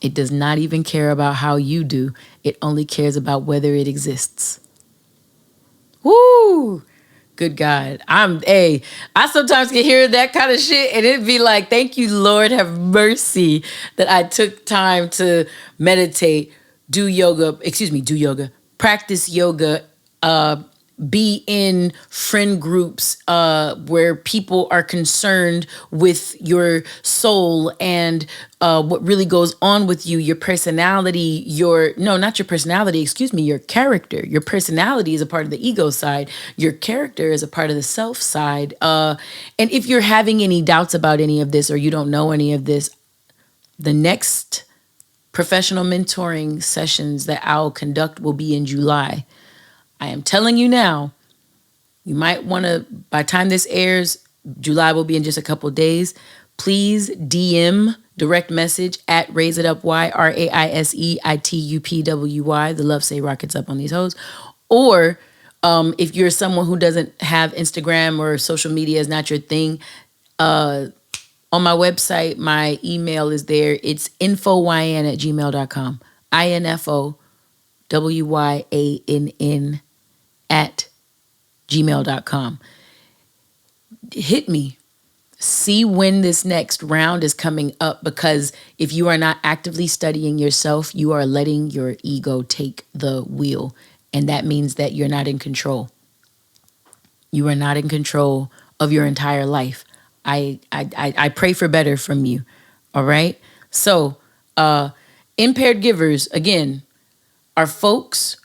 It does not even care about how you do. It only cares about whether it exists. Woo! Good God. I sometimes can hear that kind of shit and it'd be like, thank you, Lord, have mercy that I took time to meditate, practice yoga, be in friend groups where people are concerned with your soul and what really goes on with you, your personality, your character. Your personality is a part of the ego side. Your character is a part of the self side. And if you're having any doubts about any of this or you don't know any of this, the next professional mentoring sessions that I'll conduct will be in July. I am telling you now, you might want to, by the time this airs, July will be in just a couple of days. Please DM, direct message at Raise It Up Y, RAISEITUPWY. The love say rockets up on these hoes. Or if you're someone who doesn't have Instagram or social media is not your thing, on my website, my email is there. It's infowyann@gmail.com. INFOWYANN at gmail.com. Hit me. See when this next round is coming up, because if you are not actively studying yourself, you are letting your ego take the wheel. And that means that you're not in control. You are not in control of your entire life. I pray for better from you. All right. So, impaired givers, again, are folks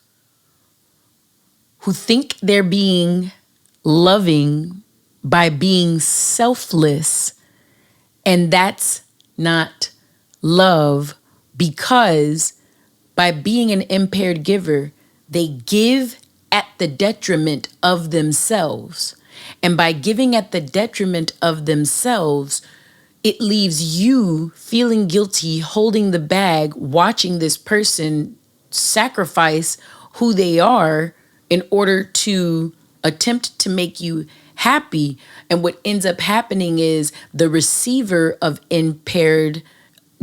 who think they're being loving by being selfless. And that's not love, because by being an impaired giver, they give at the detriment of themselves. And by giving at the detriment of themselves, it leaves you feeling guilty, holding the bag, watching this person sacrifice who they are in order to attempt to make you happy. And what ends up happening is the receiver of impaired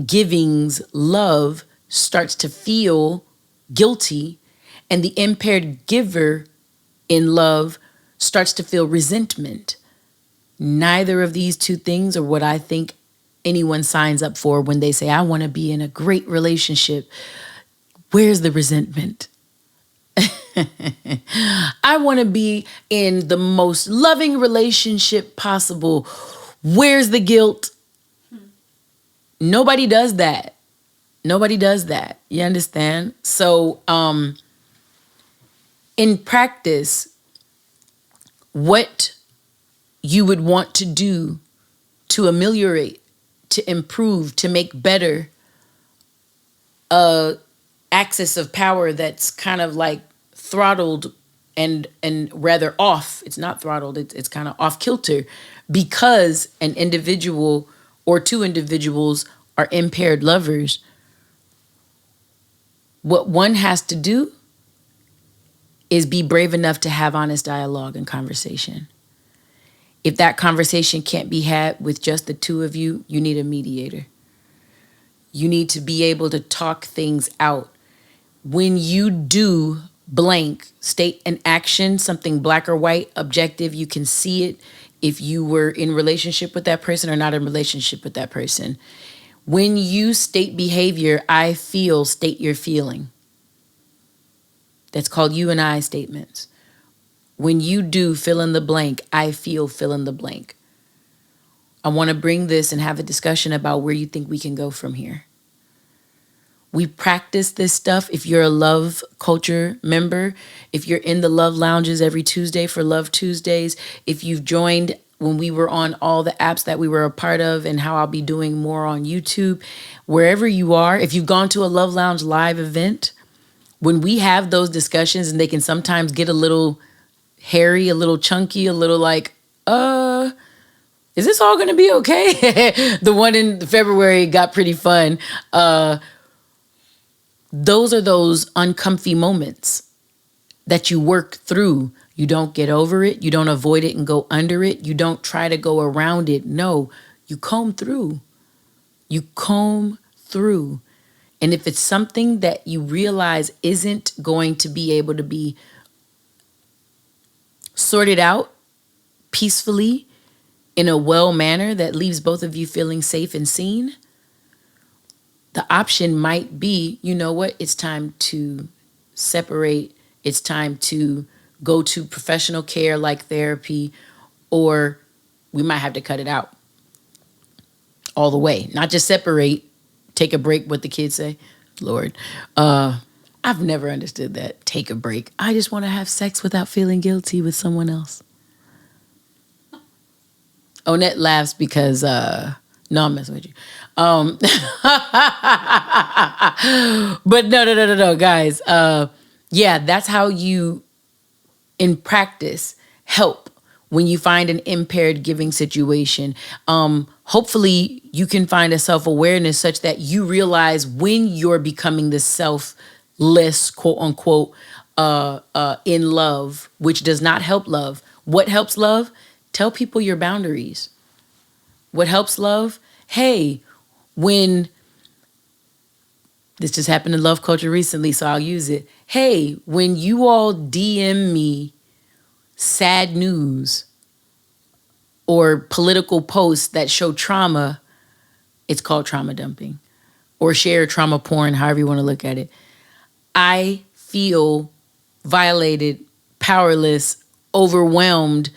giving's love starts to feel guilty, and the impaired giver in love starts to feel resentment. Neither of these two things are what I think anyone signs up for when they say, I want to be in a great relationship. Where's the resentment? I want to be in the most loving relationship possible. Where's the guilt? Nobody does that. Nobody does that. You understand? So, in practice, what you would want to do to ameliorate, to improve, to make better a axis of power that's kind of like throttled and rather off. It's not throttled, it's kind of off kilter because an individual or two individuals are impaired lovers. What one has to do is be brave enough to have honest dialogue and conversation. If that conversation can't be had with just the two of you, you need a mediator. You need to be able to talk things out. When you do blank, state an action, something black or white, objective, you can see it if you were in relationship with that person or not in relationship with that person. When you state behavior, I feel, state your feeling. That's called you and I statements. When you do fill in the blank, I feel, fill in the blank. I want to bring this and have a discussion about where you think we can go from here. We practice this stuff. If you're a Love Culture member, if you're in the Love Lounges every Tuesday for Love Tuesdays, if you've joined when we were on all the apps that we were a part of and how I'll be doing more on YouTube, wherever you are, if you've gone to a Love Lounge live event, when we have those discussions and they can sometimes get a little hairy, a little chunky, a little like, is this all going to be okay? The one in February got pretty fun. Those are those uncomfy moments that you work through. You don't get over it. You don't avoid it and go under it. You don't try to go around it. No, you comb through. You comb through. And if it's something that you realize isn't going to be able to be sorted out peacefully in a well manner that leaves both of you feeling safe and seen, the option might be, you know what, it's time to separate. It's time to go to professional care like therapy, or we might have to cut it out all the way. Not just separate, take a break, what the kids say. Lord, I've never understood that. Take a break. I just want to have sex without feeling guilty with someone else. Onette laughs because, no, I'm messing with you. But no, guys. Yeah, that's how you, in practice, help when you find an impaired giving situation. Hopefully you can find a self-awareness such that you realize when you're becoming the selfless, quote unquote, in love, which does not help love. What helps love? Tell people your boundaries. What helps love? Hey, when this just happened in Love Culture recently, so I'll use it. Hey, when you all DM me sad news or political posts that show trauma, it's called trauma dumping, or share trauma porn, however you want to look at it. I feel violated, powerless, overwhelmed,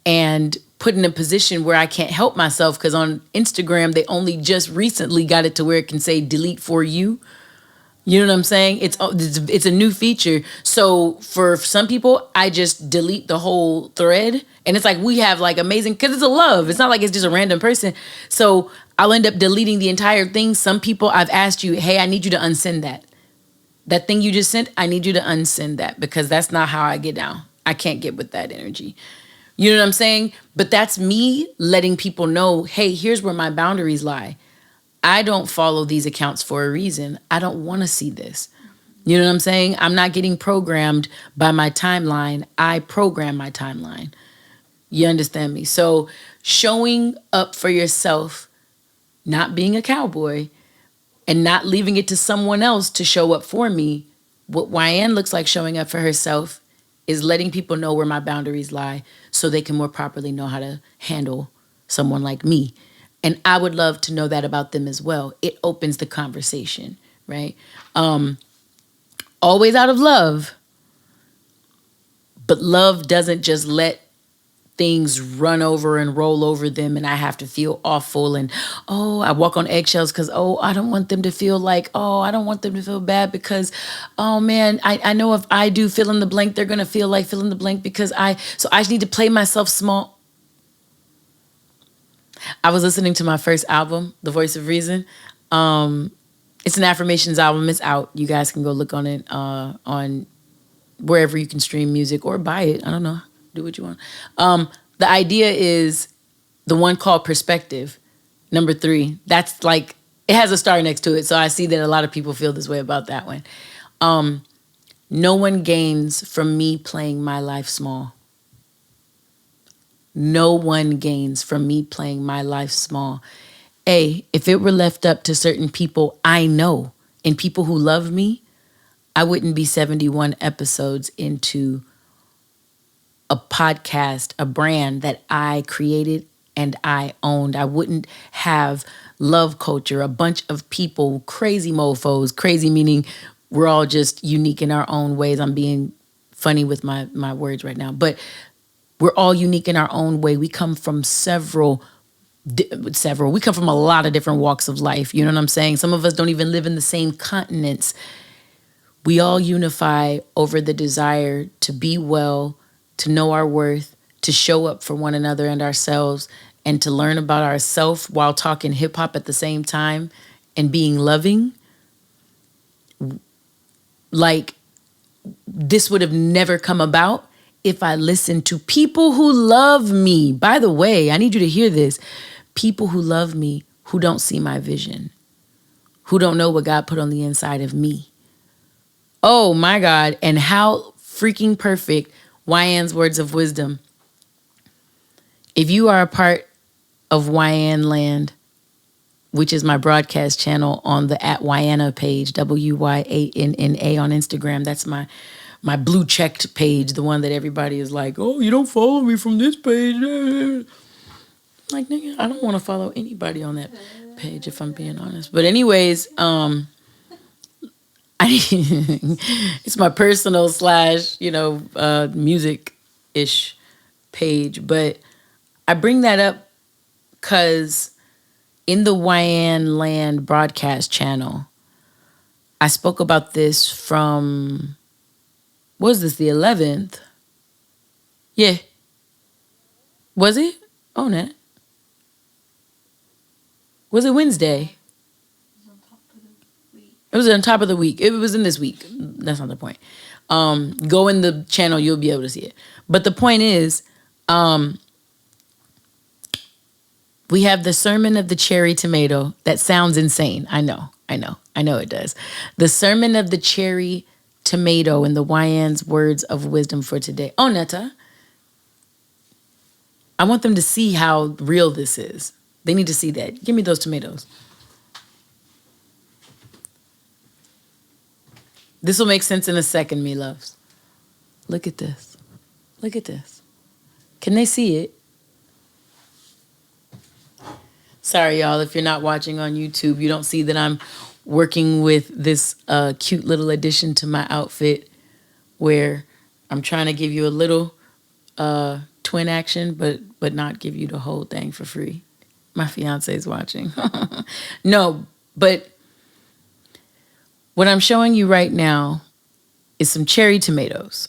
and put in a position where I can't help myself because on Instagram, they only just recently got it to where it can say delete for you. You know what I'm saying? It's a new feature. So for some people, I just delete the whole thread. And it's like we have like amazing, because it's a love. It's not like it's just a random person. So I'll end up deleting the entire thing. Some people I've asked you, hey, I need you to unsend that. That thing you just sent, I need you to unsend that because that's not how I get down. I can't get with that energy. You know what I'm saying? But that's me letting people know, hey, here's where my boundaries lie. I don't follow these accounts for a reason. I don't want to see this. You know what I'm saying? I'm not getting programmed by my timeline. I program my timeline. You understand me? So showing up for yourself, not being a cowboy, and not leaving it to someone else to show up for me. What Wyann looks like showing up for herself is letting people know where my boundaries lie so they can more properly know how to handle someone like me. And I would love to know that about them as well. It opens the conversation, right? Always out of love, But love doesn't just let things run over and roll over them and I have to feel awful and I walk on eggshells because I don't want them to feel like I don't want them to feel bad because man, I know if I do fill in the blank they're gonna feel like fill in the blank because I just need to play myself small. I was listening to my first album, The Voice of Reason. It's an affirmations album. It's out. You guys can go look on it on wherever you can stream music or buy it. I don't know. Do what you want. The idea is the one called Perspective, number 3. That's like, it has a star next to it. So I see that a lot of people feel this way about that one. No one gains from me playing my life small. No one gains from me playing my life small. If it were left up to certain people I know and people who love me, I wouldn't be 71 episodes into a podcast, a brand that I created and I owned. I wouldn't have love culture, a bunch of people, crazy mofos, crazy meaning we're all just unique in our own ways. I'm being funny with my words right now, but we're all unique in our own way. We come from we come from a lot of different walks of life. You know what I'm saying? Some of us don't even live in the same continents. We all unify over the desire to be well, to know our worth, to show up for one another and ourselves, and to learn about ourselves while talking hip hop at the same time and being loving. Like, this would have never come about if I listened to people who love me. By the way, I need you to hear this. People who love me, who don't see my vision, who don't know what God put on the inside of me. Oh my God. And how freaking perfect Wyann's words of wisdom. If you are a part of Yanland, which is my broadcast channel on the @Wyanna page, WYANNA on Instagram, that's my blue checked page, the one that everybody is like, oh, you don't follow me from this page. Like, nigga, I don't want to follow anybody on that page if I'm being honest. But anyways, it's my personal / music-ish page. But I bring that up because in the Yanland broadcast channel, I spoke about this from, was this the 11th? Yeah. Was it? Oh, no. Was it Wednesday? It was on top of the week. It was in this week. That's not the point. Go in the channel, you'll be able to see it. But the point is, we have the Sermon of the Cherry Tomato. That sounds insane. I know it does. The Sermon of the Cherry Tomato and the Wyann's words of wisdom for today. Oh, Netta. I want them to see how real this is. They need to see that. Give me those tomatoes. This will make sense in a second, me loves. Look at this. Look at this. Can they see it? Sorry, y'all, if you're not watching on YouTube, you don't see that I'm working with this cute little addition to my outfit where I'm trying to give you a little twin action, but not give you the whole thing for free. My fiance is watching. No, but what I'm showing you right now is some cherry tomatoes.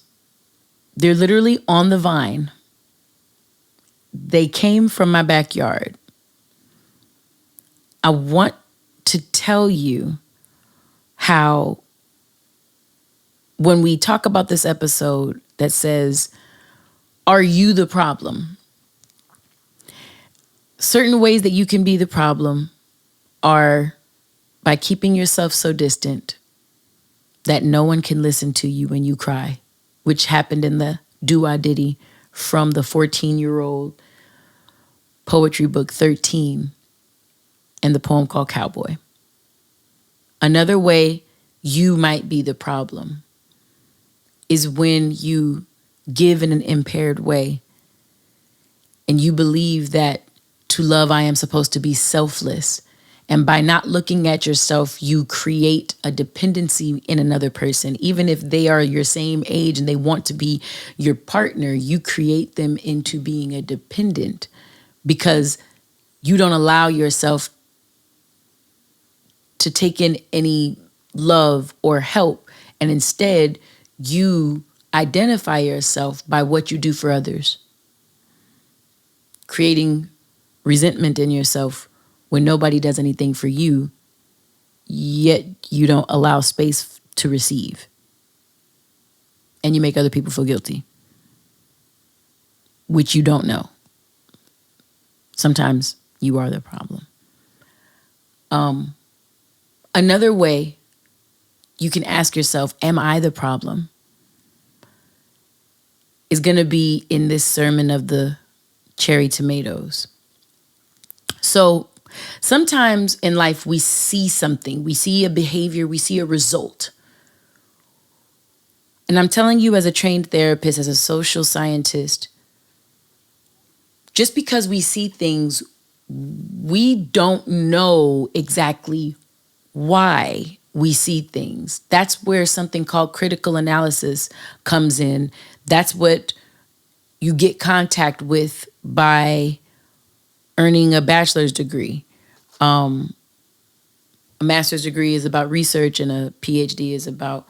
They're literally on the vine. They came from my backyard. I want to tell you how when we talk about this episode that says, are you the problem? Certain ways that you can be the problem are by keeping yourself so distant that no one can listen to you when you cry, which happened in the Douxadiddy from the 14-year-old poetry book 13 and the poem called Cowboy. Another way you might be the problem is when you give in an impaired way and you believe that to love I am supposed to be selfless And by not looking at yourself, you create a dependency in another person. Even if they are your same age and they want to be your partner, you create them into being a dependent because you don't allow yourself to take in any love or help. And instead, you identify yourself by what you do for others, creating resentment in yourself when nobody does anything for you, yet you don't allow space to receive. And you make other people feel guilty, which you don't know. Sometimes you are the problem. Another way you can ask yourself, am I the problem? Is going to be in this sermon of the cherry tomatoes. So sometimes in life we see something, we see a behavior, we see a result. And I'm telling you, as a trained therapist, as a social scientist, just because we see things, we don't know exactly why we see things. That's where something called critical analysis comes in. That's what you get contact with by earning a bachelor's degree. A master's degree is about research, and a PhD is about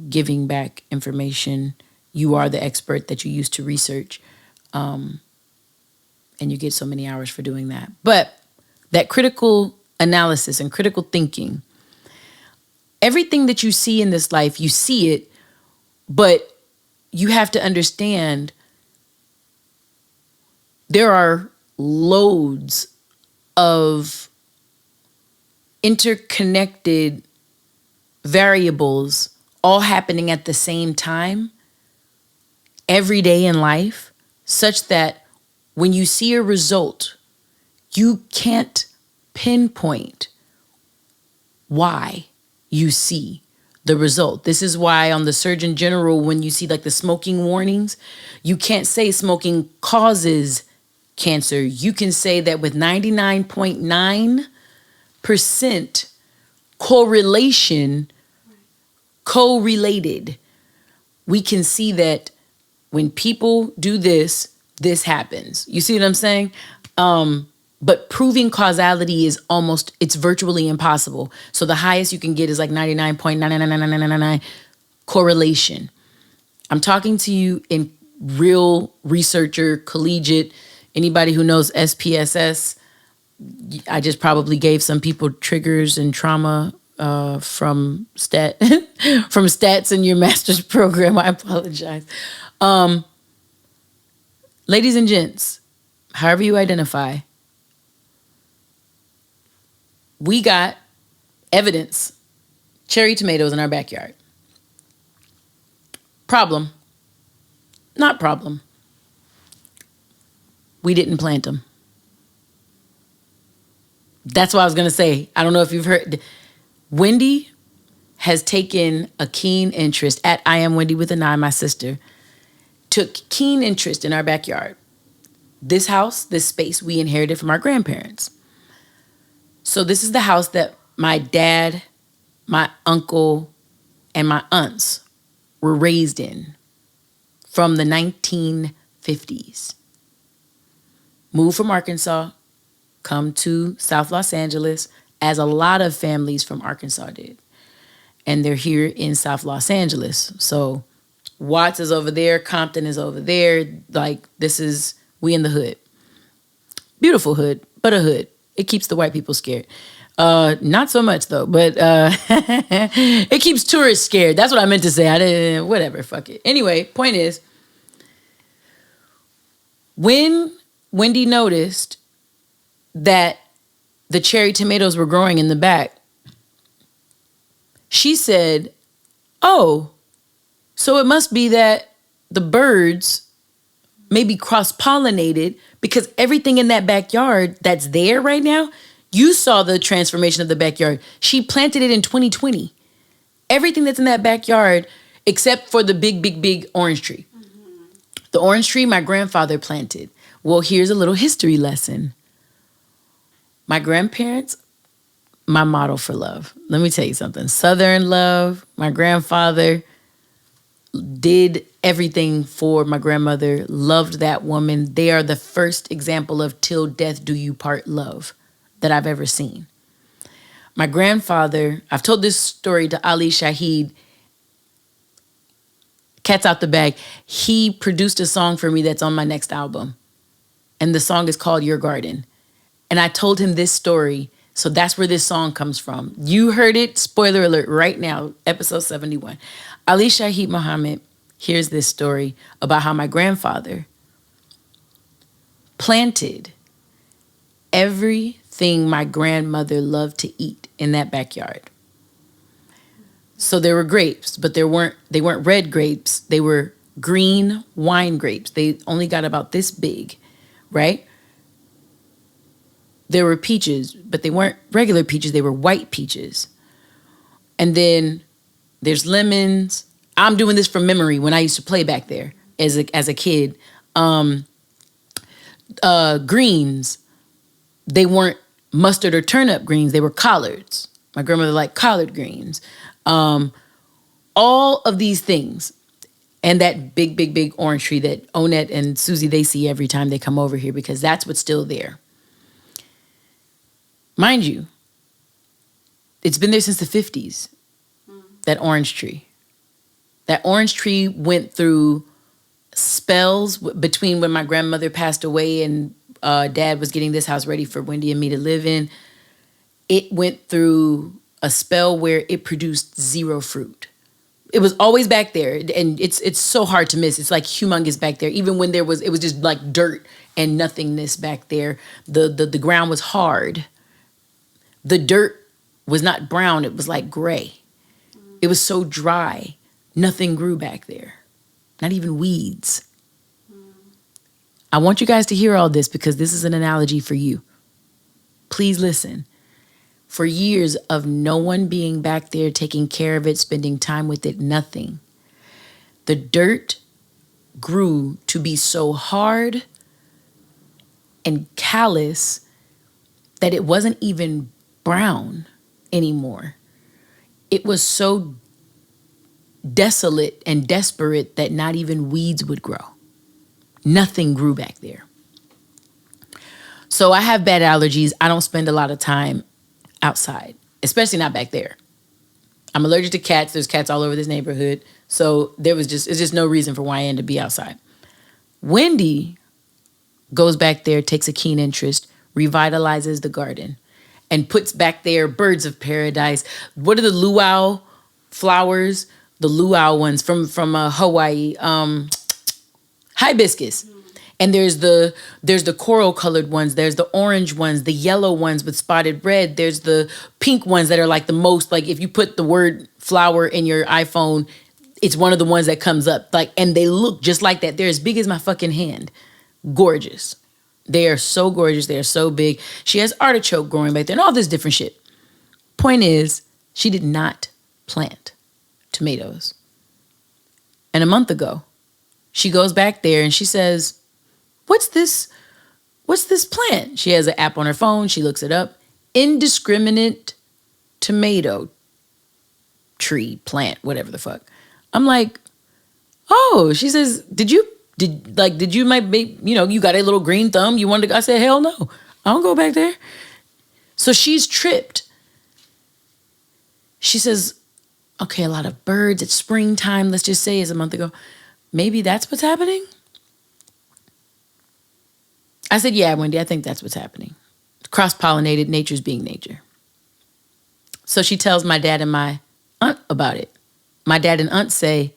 giving back information. You are the expert that you use to research, and you get so many hours for doing that. But that critical analysis and critical thinking, everything that you see in this life, you see it, but you have to understand there are loads of interconnected variables all happening at the same time every day in life, such that when you see a result, you can't pinpoint why you see the result. This is why on the Surgeon General, when you see like the smoking warnings, you can't say smoking causes cancer. You can say that with 99.9% correlated, we can see that when people do this, this happens. You see what I'm saying? But proving causality is it's virtually impossible. So the highest you can get is like 99.99999 correlation. I'm talking to you in real researcher, collegiate, anybody who knows SPSS. I just probably gave some people triggers and trauma from stats in your master's program. I apologize. Ladies and gents, however you identify, we got evidence, cherry tomatoes in our backyard. Problem, not problem. We didn't plant them. That's what I was going to say. I don't know if you've heard. Wendy has taken a keen interest at I Am Wendy with an I, my sister, took keen interest in our backyard. This house, this space, we inherited from our grandparents. So this is the house that my dad, my uncle, and my aunts were raised in from the 1950s. Moved from Arkansas, come to South Los Angeles, as a lot of families from Arkansas did. And they're here in South Los Angeles. So Watts is over there, Compton is over there. Like, we in the hood. Beautiful hood, but a hood. It keeps the white people scared. Not so much though, but it keeps tourists scared. That's what I meant to say. Whatever, fuck it. Anyway, point is, when Wendy noticed that the cherry tomatoes were growing in the back, she said, oh, so it must be that the birds maybe cross-pollinated, because everything in that backyard that's there right now, you saw the transformation of the backyard. She planted it in 2020. Everything that's in that backyard, except for the big, big, big orange tree. Mm-hmm. The orange tree my grandfather planted. Well, here's a little history lesson. My grandparents, my model for love. Let me tell you something. Southern love. My grandfather did everything for my grandmother, loved that woman. They are the first example of till death do you part love that I've ever seen. My grandfather, I've told this story to Ali Shaheed, cat's out the bag. He produced a song for me that's on my next album. And the song is called Your Garden. And I told him this story. So that's where this song comes from. You heard it, spoiler alert, right now, episode 71. Ali Shaheed Muhammad hears this story about how my grandfather planted everything my grandmother loved to eat in that backyard. So there were grapes, but they weren't red grapes. They were green wine grapes. They only got about this big, right? There were peaches, but they weren't regular peaches. They were white peaches. And then there's lemons. I'm doing this from memory when I used to play back there as a kid. Greens. They weren't mustard or turnip greens. They were collards. My grandmother liked collard greens. All of these things. And that big, big, big orange tree that Onette and Susie, they see every time they come over here because that's what's still there. Mind you, it's been there since the 50s, that orange tree. That orange tree went through spells between when my grandmother passed away and Dad was getting this house ready for Wendy and me to live in. It went through a spell where it produced zero fruit. It was always back there, and it's so hard to miss. It's like humongous back there. Even when it was just like dirt and nothingness back there. The ground was hard. The dirt was not brown. It was like gray. It was so dry. Nothing grew back there. Not even weeds. I want you guys to hear all this because this is an analogy for you. Please listen. For years of no one being back there, taking care of it, spending time with it, nothing. The dirt grew to be so hard and callous that it wasn't even brown anymore. It was so desolate and desperate that not even weeds would grow. Nothing grew back there. So I have bad allergies. I don't spend a lot of time outside, especially not back there. I'm allergic to cats. There's cats all over this neighborhood. So it's just no reason for Wyann to be outside. Wendy goes back there, takes a keen interest, revitalizes the garden, and puts back there birds of paradise. What are the luau flowers? The luau ones from Hawaii. Hibiscus. And there's the coral colored ones. There's the orange ones, the yellow ones with spotted red. There's the pink ones that are like the most, like if you put the word flower in your iPhone, it's one of the ones that comes up. Like, and they look just like that. They're as big as my fucking hand. Gorgeous. They are so gorgeous. They are so big. She has artichoke growing back there and all this different shit. Point is, she did not plant tomatoes. And a month ago, she goes back there and she says, What's this plant? She has an app on her phone. She looks it up. Indiscriminate tomato tree, plant, whatever the fuck. I'm like, oh, she says, did you might be, you got a little green thumb. You wanted to go? I said, hell no. I don't go back there. So she's tripped. She says, okay, a lot of birds. It's springtime. Let's just say it's a month ago. Maybe that's what's happening. I said, yeah, Wendy, I think that's what's happening. Cross-pollinated, nature's being nature. So she tells my dad and my aunt about it. My dad and aunt say,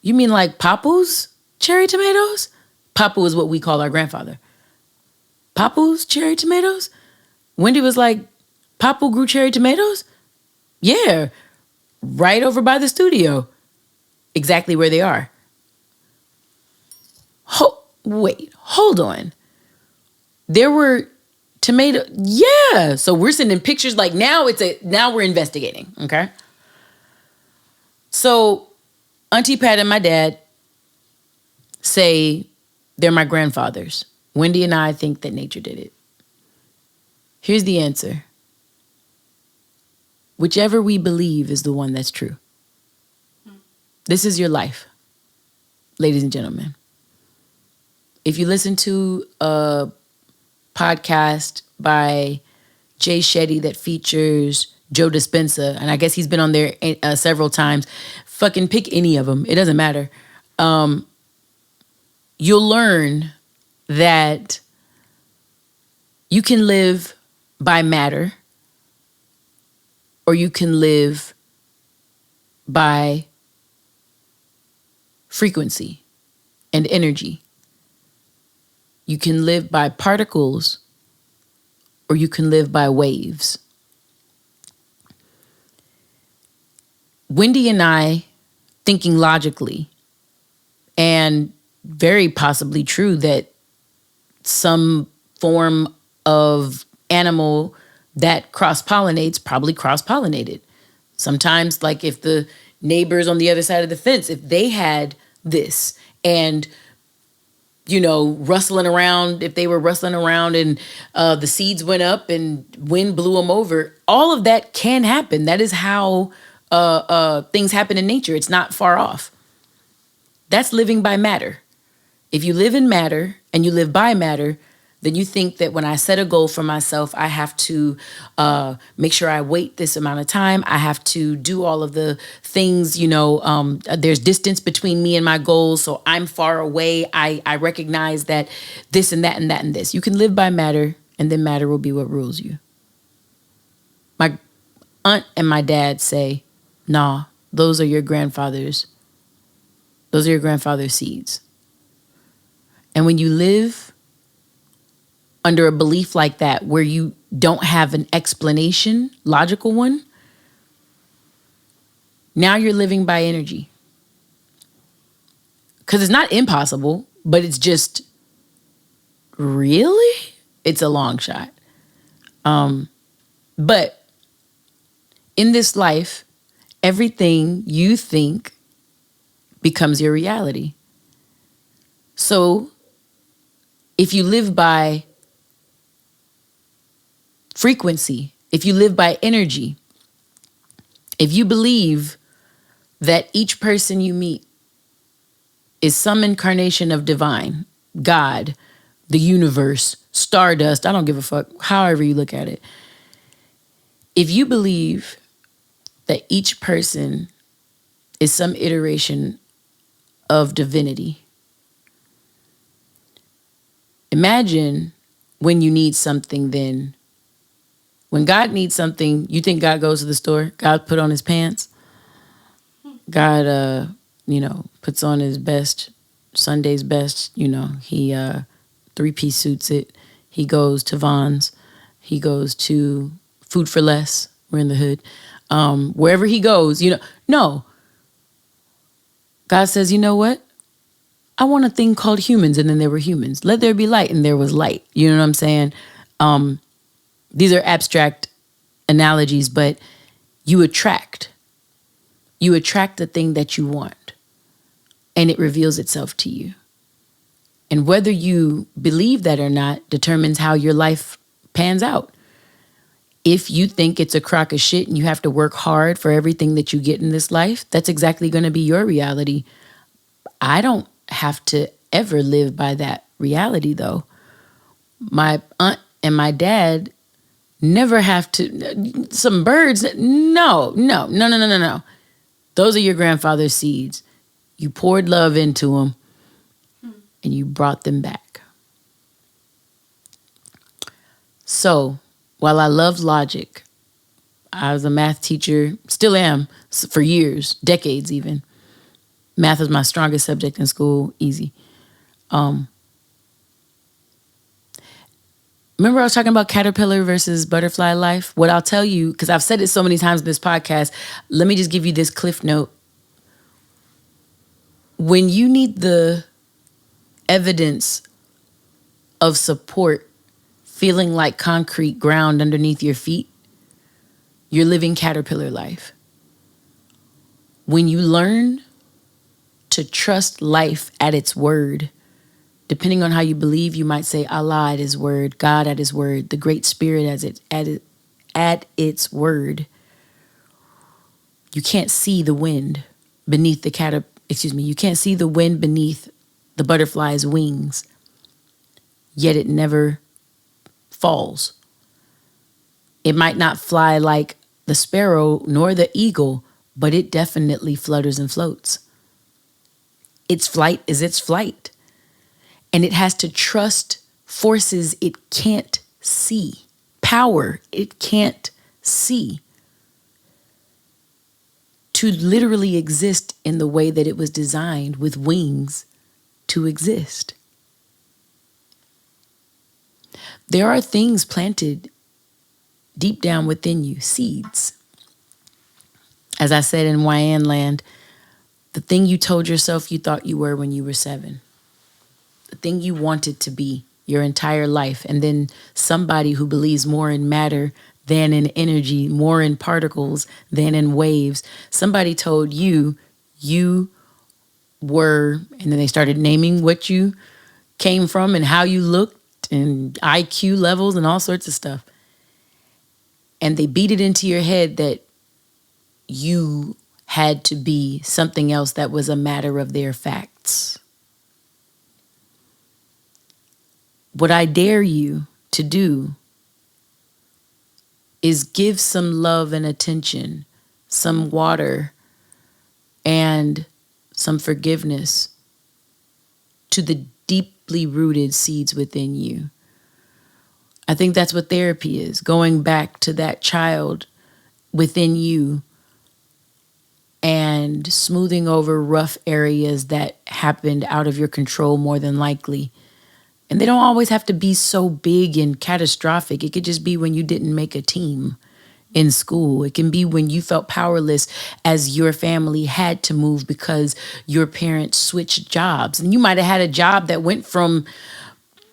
you mean like Papu's cherry tomatoes? Papu is what we call our grandfather. Papu's cherry tomatoes? Wendy was like, Papu grew cherry tomatoes? Yeah, right over by the studio. Exactly where they are. Wait, hold on. There were tomato. Yeah. So we're sending pictures. Like now we're investigating. Okay. So Auntie Pat and my dad say they're my grandfathers. Wendy and I think that nature did it. Here's the answer. Whichever we believe is the one that's true. This is your life, ladies and gentlemen. If you listen to a podcast by Jay Shetty that features Joe Dispenza, and I guess he's been on there several times, fucking pick any of them. It doesn't matter. You'll learn that you can live by matter or you can live by frequency and energy. You can live by particles or you can live by waves. Wendy and I, thinking logically, and very possibly true that some form of animal that cross-pollinates probably cross-pollinated. Sometimes, like if the neighbors on the other side of the fence, if they had this and, you know, rustling around, if they were rustling around and the seeds went up and wind blew them over, all of that can happen. That is how things happen in nature. It's not far off. That's living by matter. If you live in matter and you live by matter, then you think that when I set a goal for myself, I have to make sure I wait this amount of time. I have to do all of the things, you know, there's distance between me and my goals. So I'm far away. I recognize that this and that and that and this. You can live by matter and then matter will be what rules you. My aunt and my dad say, nah, those are your grandfather's seeds. And when you live under a belief like that, where you don't have an explanation, logical one, now you're living by energy. Because it's not impossible, but it's just, really? It's a long shot. But in this life, everything you think becomes your reality. So if you live by frequency, if you live by energy, if you believe that each person you meet is some incarnation of divine, God, the universe, stardust, I don't give a fuck, however you look at it. If you believe that each person is some iteration of divinity, imagine when you need something then. When God needs something, you think God goes to the store? God put on his pants? God, puts on his best, Sunday's best, he three-piece suits it. He goes to Vaughn's. He goes to Food for Less. We're in the hood. Wherever he goes, no. God says, you know what? I want a thing called humans, and then there were humans. Let there be light, and there was light. You know what I'm saying? These are abstract analogies, but you attract. You attract the thing that you want, and it reveals itself to you. And whether you believe that or not determines how your life pans out. If you think it's a crock of shit and you have to work hard for everything that you get in this life, that's exactly going to be your reality. I don't have to ever live by that reality, though. My aunt and my dad never have to. Some birds, no. Those are your grandfather's seeds. You poured love into them and you brought them back. So, while I love logic, I was a math teacher, still am for years, decades even. Math was my strongest subject in school, easy. Remember I was talking about caterpillar versus butterfly life? What I'll tell you, because I've said it so many times in this podcast, let me just give you this cliff note. When you need the evidence of support feeling like concrete ground underneath your feet, you're living caterpillar life. When you learn to trust life at its word, Depending on how you believe, you might say Allah at his word, God at his word, the Great Spirit at its word. You can't see the wind beneath you can't see the wind beneath the butterfly's wings, yet it never falls. It might not fly like the sparrow nor the eagle, but it definitely flutters and floats. Its flight is its flight. And it has to trust forces it can't see, power it can't see, to literally exist in the way that it was designed with wings to exist. There are things planted deep down within you, seeds. As I said in Yanland, the thing you told yourself you thought you were when you were 7, the thing you wanted to be your entire life, and then somebody who believes more in matter than in energy, more in particles than in waves. Somebody told you you were, and then they started naming what you came from and how you looked and IQ levels and all sorts of stuff. And they beat it into your head that you had to be something else that was a matter of their facts. What I dare you to do is give some love and attention, some water, and some forgiveness to the deeply rooted seeds within you. I think that's what therapy is, going back to that child within you and smoothing over rough areas that happened out of your control more than likely. And they don't always have to be so big and catastrophic. It could just be when you didn't make a team in school. It can be when you felt powerless as your family had to move because your parents switched jobs. And you might have had a job that went from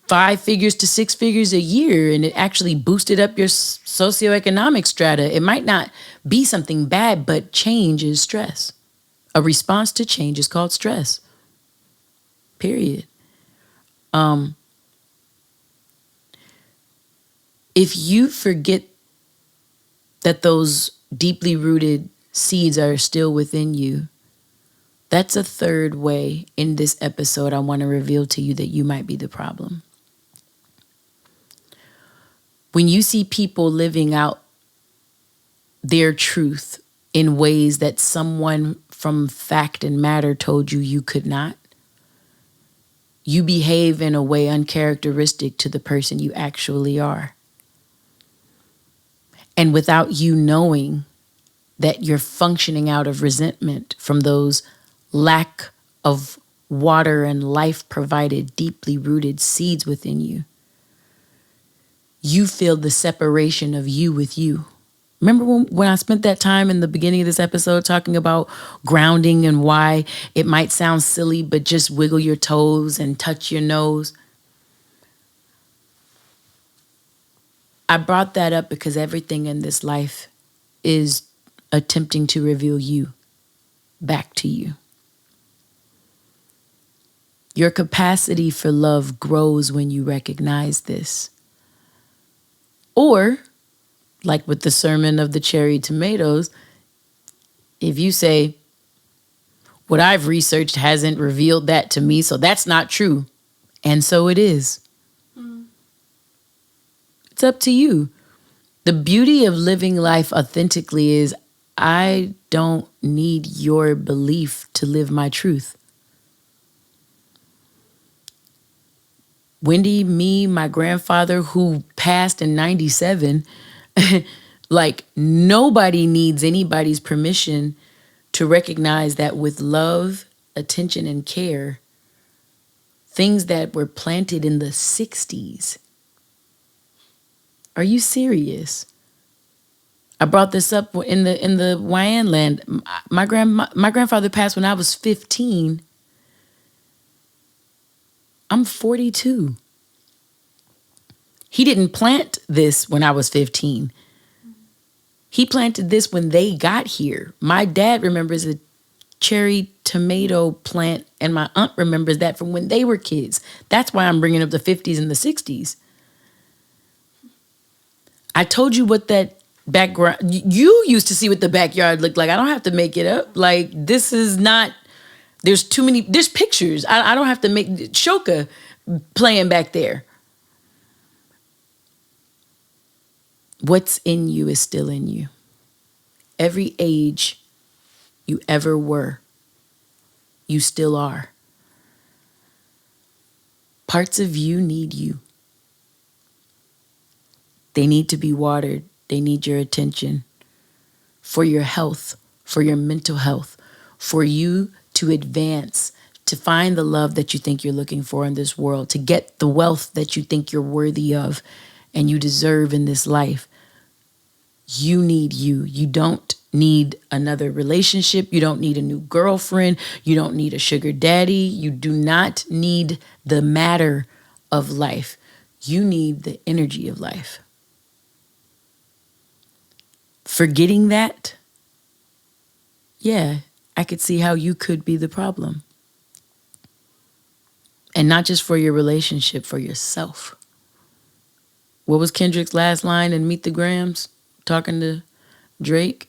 5 figures to 6 figures a year, and it actually boosted up your socioeconomic strata. It might not be something bad, but change is stress. A response to change is called stress. Period. If you forget that those deeply rooted seeds are still within you, that's a third way in this episode I want to reveal to you that you might be the problem. When you see people living out their truth in ways that someone from fact and matter told you you could not, you behave in a way uncharacteristic to the person you actually are. And without you knowing that you're functioning out of resentment from those lack of water and life provided deeply rooted seeds within you, you feel the separation of you with you. Remember when I spent that time in the beginning of this episode talking about grounding and why it might sound silly, but just wiggle your toes and touch your nose? I brought that up because everything in this life is attempting to reveal you back to you. Your capacity for love grows when you recognize this. Or, like with the sermon of the cherry tomatoes, if you say, what I've researched hasn't revealed that to me, so that's not true. And so it is. It's up to you. The beauty of living life authentically is I don't need your belief to live my truth. Wendy, me, my grandfather who passed in 97, like nobody needs anybody's permission to recognize that with love, attention, and care, things that were planted in the 60s. Are you serious? I brought this up in the Yanland. My grandfather passed when I was 15. I'm 42. He didn't plant this when I was 15. He planted this when they got here. My dad remembers a cherry tomato plant, and my aunt remembers that from when they were kids. That's why I'm bringing up the 50s and the 60s. I told you what that background, you used to see what the backyard looked like. I don't have to make it up. Like, this is not, there's pictures. I don't have to make, Shoka playing back there. What's in you is still in you. Every age you ever were, you still are. Parts of you need you. They need to be watered. They need your attention for your health, for your mental health, for you to advance, to find the love that you think you're looking for in this world, to get the wealth that you think you're worthy of and you deserve in this life. You need you. You don't need another relationship. You don't need a new girlfriend. You don't need a sugar daddy. You do not need the matter of life. You need the energy of life. Forgetting that, yeah, I could see how you could be the problem. And not just for your relationship, for yourself. What was Kendrick's last line in Meet the Grams? Talking to Drake?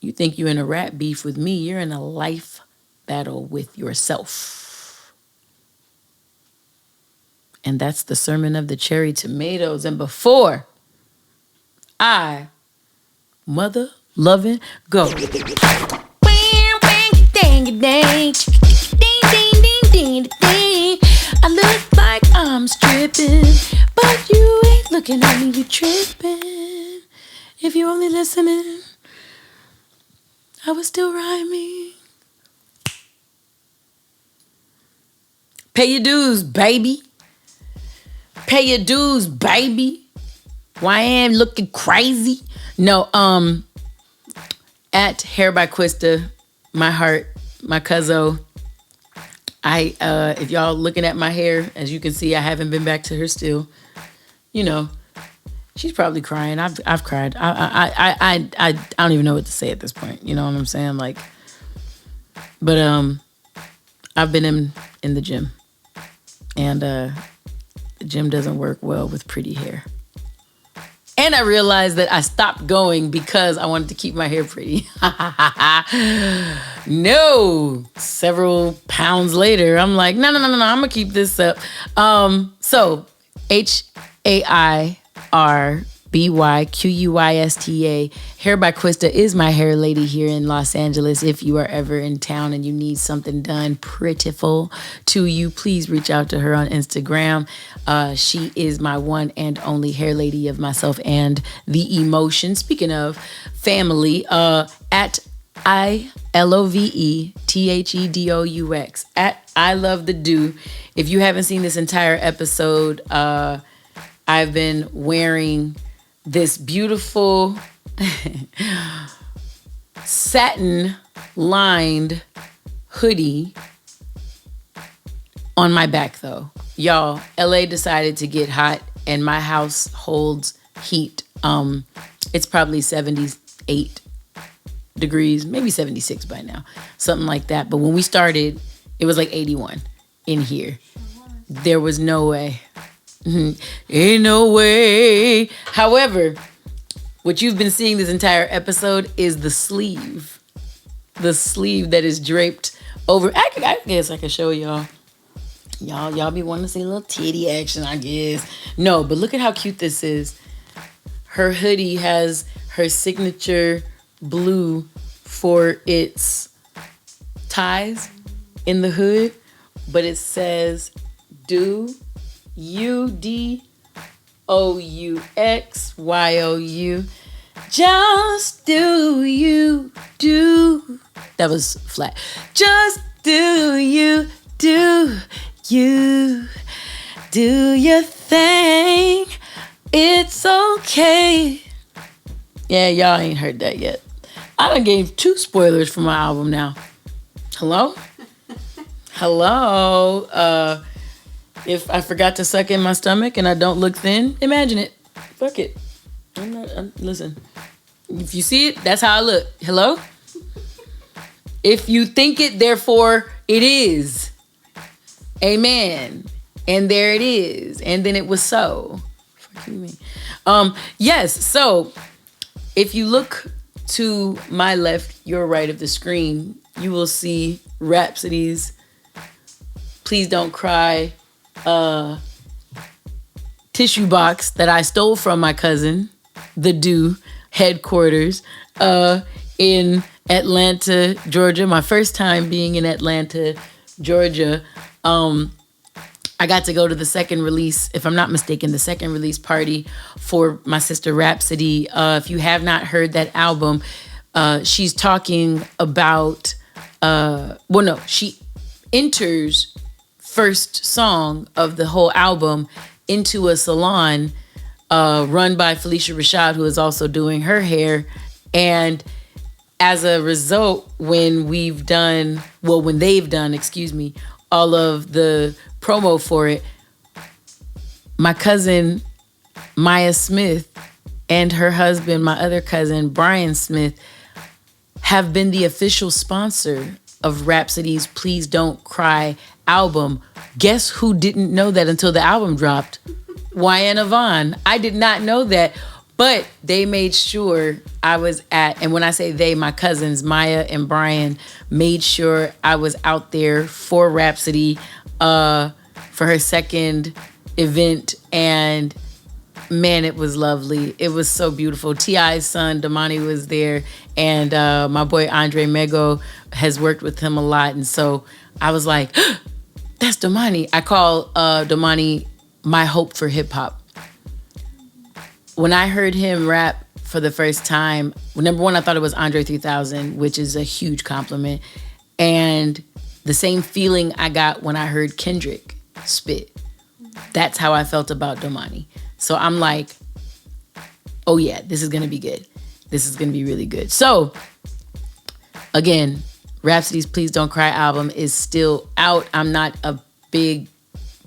You think you're in a rap beef with me. You're in a life battle with yourself. And that's the sermon of the cherry tomatoes. And before I mother loving go. I look like I'm stripping, but you ain't looking at me, you tripping. If you only listening, I was still rhyming. Pay your dues, baby. Pay your dues, baby. Wyann looking crazy. No, at Hair by Quista, my heart, my cuzzo. If y'all looking at my hair, as you can see, I haven't been back to her still. You know, she's probably crying. I've cried. I don't even know what to say at this point. You know what I'm saying? Like, but I've been in the gym, and the gym doesn't work well with pretty hair. And I realized that I stopped going because I wanted to keep my hair pretty. No. Several pounds later, I'm like, no, I'm going to keep this up. So, HAIRBYQUISTA, Hair by Quista is my hair lady here in Los Angeles. If you are ever in town and you need something done prettiful to you, please reach out to her on Instagram. She is my one and only hair lady of myself and the emotion. Speaking of family, at ILOVETHEDOUX, at I Love the Do. If you haven't seen this entire episode, I've been wearing this beautiful satin-lined hoodie on my back, though. Y'all, LA decided to get hot, and my house holds heat. It's probably 78 degrees, maybe 76 by now, something like that. But when we started, it was like 81 in here. There was no way. Ain't no way. However, what you've been seeing this entire episode is the sleeve. The sleeve that is draped over. I guess I could show y'all. Y'all be wanting to see a little titty action, I guess. No, but look at how cute this is. Her hoodie has her signature blue for its ties in the hood, but it says do UDOUXYOU. Just do you do. That was flat. Just do you do you do your thing. It's okay. Yeah, y'all ain't heard that yet. I done gave 2 spoilers for my album now. Hello? Hello? If I forgot to suck in my stomach and I don't look thin, imagine it. Fuck it. Listen. If you see it, that's how I look. Hello? If you think it, therefore it is. Amen. And there it is. And then it was so. Fuck you mean? Yes. So if you look to my left, your right of the screen, you will see Rhapsody's Please Don't Cry tissue box that I stole from my cousin, the Do headquarters in Atlanta, Georgia. My first time being in Atlanta, Georgia. I got to go to the second release, if I'm not mistaken, the second release party for my sister Rhapsody. If you have not heard that album, she's talking about, she enters first song of the whole album into a salon run by Felicia Rashad, who is also doing her hair. And as a result, when they've done, all of the promo for it, my cousin Maya Smith and her husband, my other cousin Brian Smith, have been the official sponsor of Rhapsody's Please Don't Cry album. Guess who didn't know that until the album dropped? Wyann. I did not know that, but they made sure I was at, and when I say they, my cousins Maya and Brian made sure I was out there for Rhapsody for her second event, and man, it was lovely. It was so beautiful. T.I.'s son, Damani, was there, and my boy Andre Mego has worked with him a lot, and so I was like, that's Damani. I call Damani my hope for hip-hop. When I heard him rap for the first time, number one, I thought it was Andre 3000, which is a huge compliment, and the same feeling I got when I heard Kendrick spit. That's how I felt about Damani. So I'm like, oh yeah, this is going to be good. This is going to be really good. So again, Rhapsody's Please Don't Cry album is still out. I'm not a big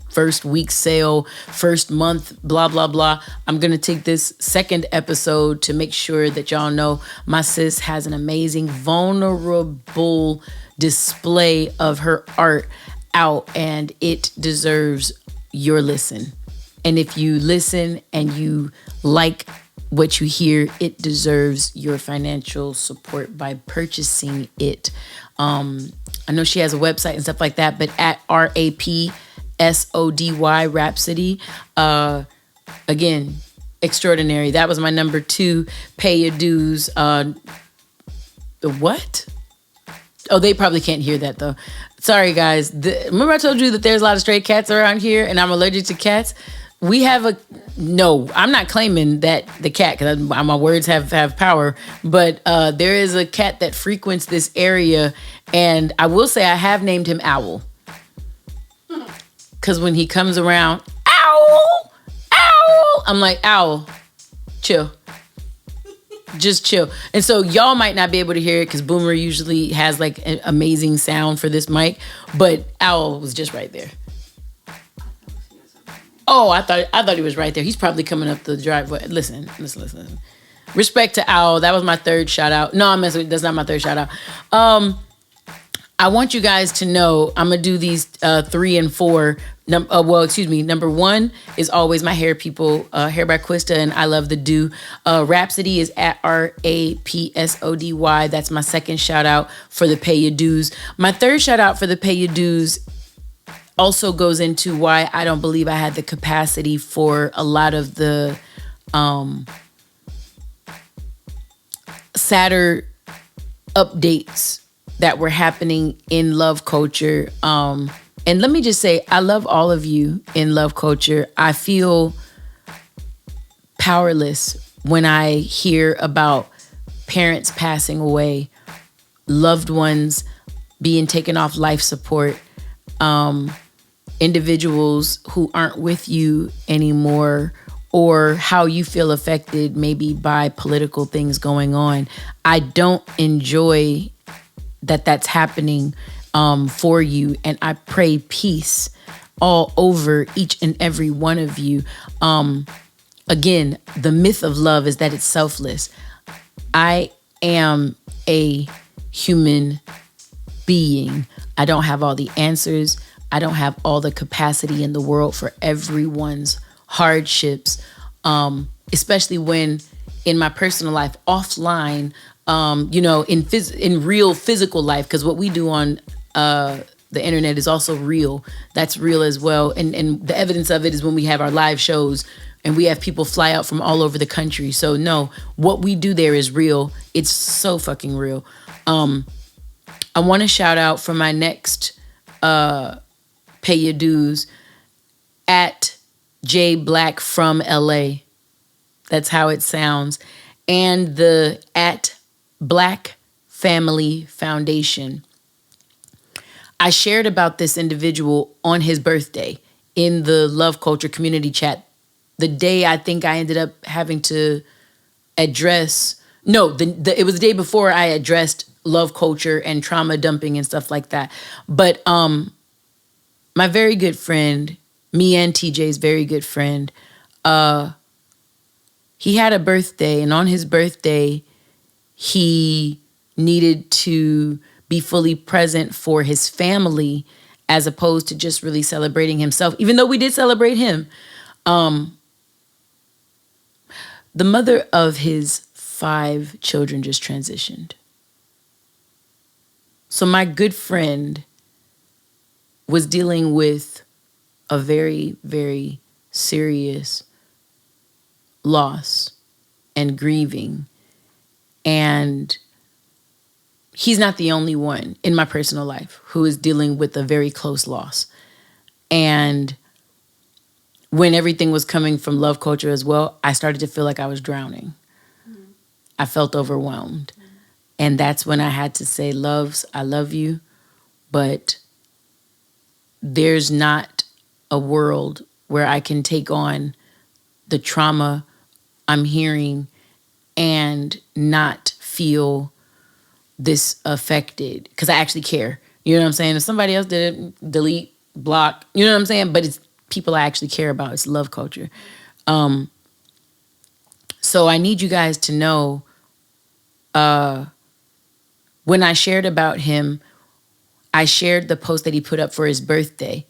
first week sale, first month, blah, blah, blah. I'm going to take this second episode to make sure that y'all know my sis has an amazing, vulnerable display of her art out, and it deserves your listen. And if you listen and you like what you hear, it deserves your financial support by purchasing it. I know she has a website and stuff like that, but at RAPSODY Rhapsody, again, extraordinary. That was my number 2. Pay your dues. The what? Oh, they probably can't hear that though. Sorry guys. Remember I told you that there's a lot of stray cats around here and I'm allergic to cats? We have no, I'm not claiming that the cat, because my words have power, but there is a cat that frequents this area, and I will say I have named him Owl. Because when he comes around, owl, owl, I'm like, Owl, chill. Just chill. And so y'all might not be able to hear it because Boomer usually has like an amazing sound for this mic, but Owl was just right there. Oh, I thought he was right there. He's probably coming up the driveway. Listen. Respect to Owl. That was my third shout out. No, I'm messing with, that's not my third shout out. I want you guys to know I'm gonna do these 3 and 4. Number 1 is always my hair people, Hair by Quista, and I Love the Do. Rhapsody is at RAPSODY. That's my second shout out for the Pay Your Dues. My third shout out for the Pay Your Dues also goes into why I don't believe I had the capacity for a lot of the sadder updates that were happening in love culture. And let me just say, I love all of you in love culture. I feel powerless when I hear about parents passing away, loved ones being taken off life support, individuals who aren't with you anymore, or how you feel affected maybe by political things going on. I don't enjoy that that's happening for you, and I pray peace all over each and every one of you. Again, the myth of love is that it's selfless. I am a human being. I don't have all the answers. I don't have all the capacity in the world for everyone's hardships, especially when in my personal life, offline, in real physical life, because what we do on the internet is also real. That's real as well. And the evidence of it is when we have our live shows and we have people fly out from all over the country. So no, what we do there is real. It's so fucking real. I want to shout out for my next Pay Your Dues at J Black from LA. That's how it sounds. And the at Black Family Foundation. I shared about this individual on his birthday in the Love Culture community chat. The day I think I ended up having to address, it was the day before I addressed love culture and trauma dumping and stuff like that. But my very good friend, me and TJ's very good friend, he had a birthday, and on his birthday, he needed to be fully present for his family as opposed to just really celebrating himself, even though we did celebrate him. The mother of his 5 children just transitioned. So my good friend was dealing with a very, very serious loss and grieving. And he's not the only one in my personal life who is dealing with a very close loss. And when everything was coming from love culture as well, I started to feel like I was drowning. Mm-hmm. I felt overwhelmed. Mm-hmm. And that's when I had to say, loves, I love you, but there's not a world where I can take on the trauma I'm hearing and not feel this affected, because I actually care. You know what I'm saying? If somebody else did it, delete, block, you know what I'm saying? But it's people I actually care about. It's love culture. So I need you guys to know, when I shared about him, I shared the post that he put up for his birthday.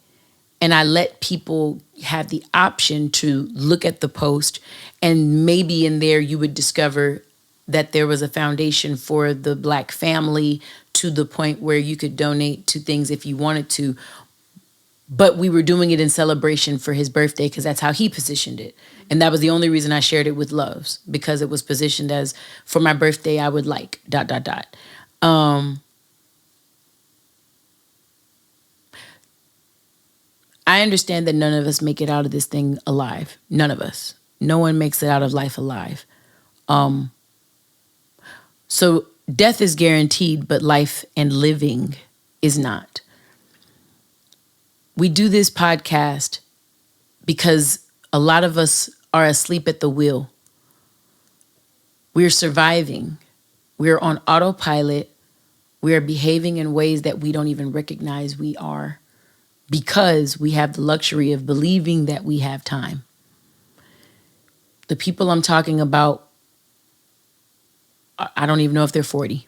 And I let people have the option to look at the post, and maybe in there you would discover that there was a foundation for the Black family to the point where you could donate to things if you wanted to. But we were doing it in celebration for his birthday because that's how he positioned it. And that was the only reason I shared it with Loves, because it was positioned as, for my birthday, I would like ... I understand that none of us make it out of this thing alive. None of us. No one makes it out of life alive. So death is guaranteed, but life and living is not. We do this podcast because a lot of us are asleep at the wheel. We're surviving. We're on autopilot. We're behaving in ways that we don't even recognize we are, because we have the luxury of believing that we have time. The people I'm talking about, I don't even know if they're 40.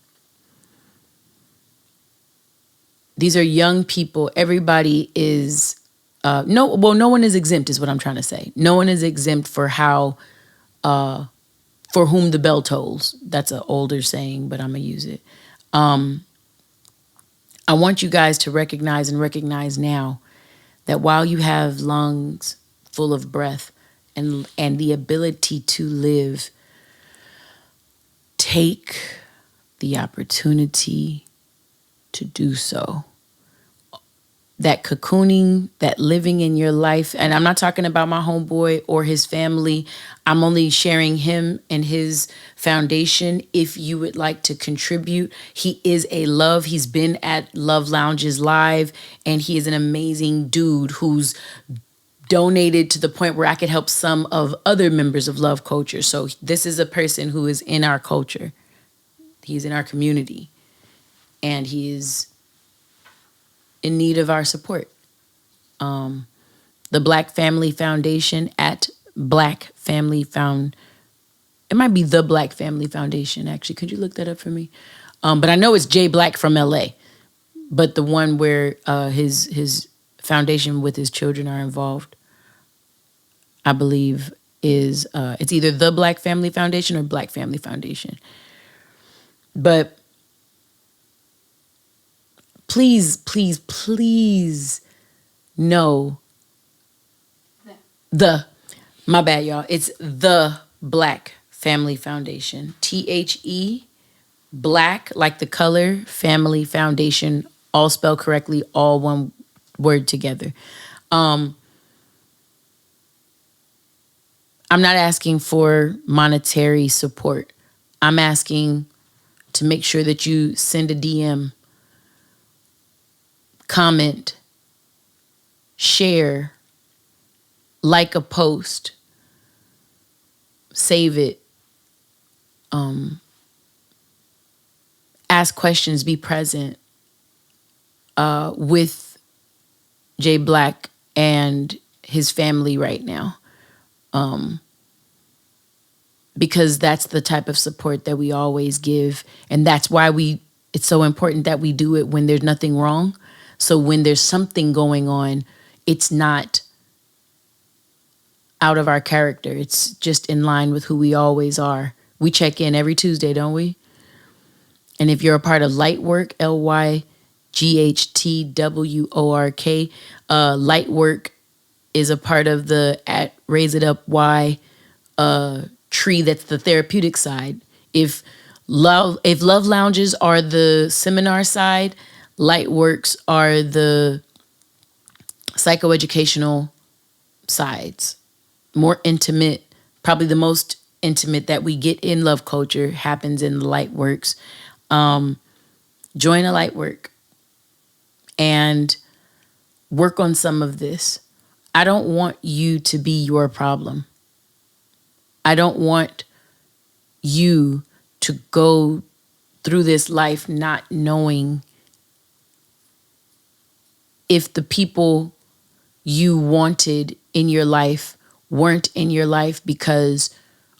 These are young people. Everybody is, no one is exempt is what I'm trying to say. No one is exempt for how, for whom the bell tolls. That's an older saying, but I'm going to use it. I want you guys to recognize now that while you have lungs full of breath and the ability to live, take the opportunity to do so. That cocooning, that living in your life, and I'm not talking about my homeboy or his family. I'm only sharing him and his foundation. If you would like to contribute, he is a love. He's been at Love Lounges Live, and he is an amazing dude who's donated to the point where I could help some of other members of Love Culture. So this is a person who is in our culture. He's in our community, and he is in need of our support. The Black Family Foundation at Black Family Found. It might be the Black Family Foundation, actually. Could you look that up for me? But I know it's J Black from LA. But the one where his foundation with his children are involved, I believe, is it's either the Black Family Foundation or Black Family Foundation. But please, please, please know my bad, y'all. It's the Black Family Foundation. THE, Black, like the color, Family Foundation, all spelled correctly, all one word together. I'm not asking for monetary support. I'm asking to make sure that you send a DM, comment, share, like a post, save it, ask questions, be present with Jay Black and his family right now. Because that's the type of support that we always give. And that's why it's so important that we do it when there's nothing wrong. So when there's something going on, it's not out of our character. It's just in line with who we always are. We check in every Tuesday, don't we? And if you're a part of Lightwork, LYGHTWORK, Lightwork is a part of the at Raise It Up Y tree. That's the therapeutic side. If love lounges are the seminar side, Lightworks are the psychoeducational sides. More intimate, probably the most intimate that we get in love culture happens in the Lightworks. Join a Lightwork and work on some of this. I don't want you to be your problem. I don't want you to go through this life not knowing if the people you wanted in your life weren't in your life because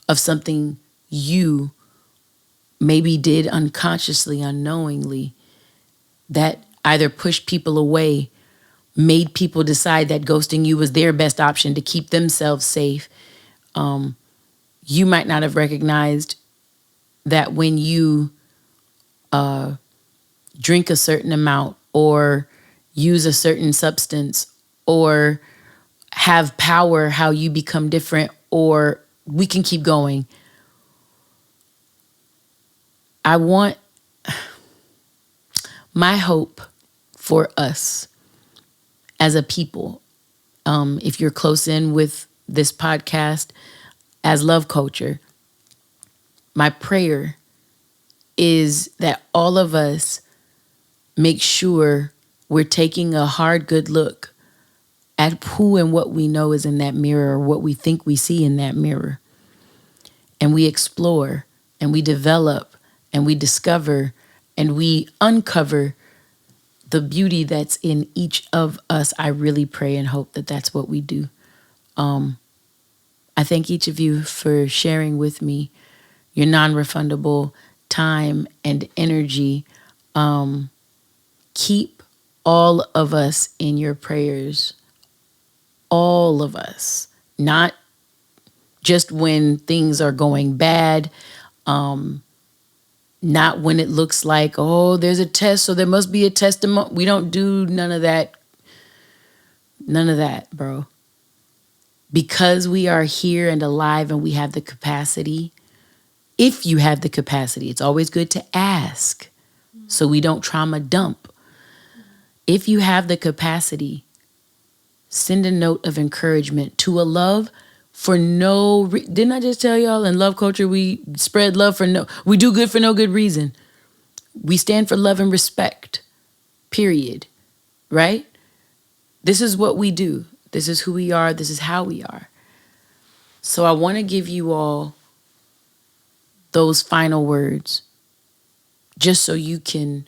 of something you maybe did unconsciously, unknowingly, that either pushed people away, made people decide that ghosting you was their best option to keep themselves safe. You might not have recognized that when you drink a certain amount or use a certain substance or have power, how you become different, or we can keep going. I want my hope for us as a people, if you're close in with this podcast as Love Culture, my prayer is that all of us make sure we're taking a hard, good look at who and what we know is in that mirror, or what we think we see in that mirror. And we explore and we develop and we discover and we uncover the beauty that's in each of us. I really pray and hope that that's what we do. I thank each of you for sharing with me your non-refundable time and energy. Keep all of us in your prayers. All of us. Not just when things are going bad. Not when it looks like, oh, there's a test, so there must be a testimony. We don't do none of that. None of that, bro. Because we are here and alive and we have the capacity. If you have the capacity, it's always good to ask so we don't trauma dump. If you have the capacity, send a note of encouragement to a love for no didn't I just tell y'all in Love Culture we spread love we do good for no good reason. We stand for love and respect. Period. Right? This is what we do. This is who we are. This is how we are. So I want to give you all those final words just so you can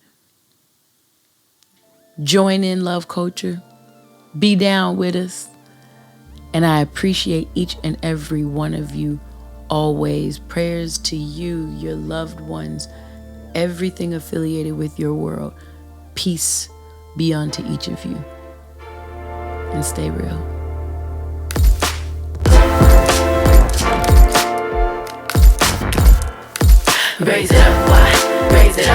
join in Love Culture. Be down with us. And I appreciate each and every one of you always. Prayers to you, your loved ones, everything affiliated with your world. Peace Be unto each of you. And stay real. Raise it up, why? Raise it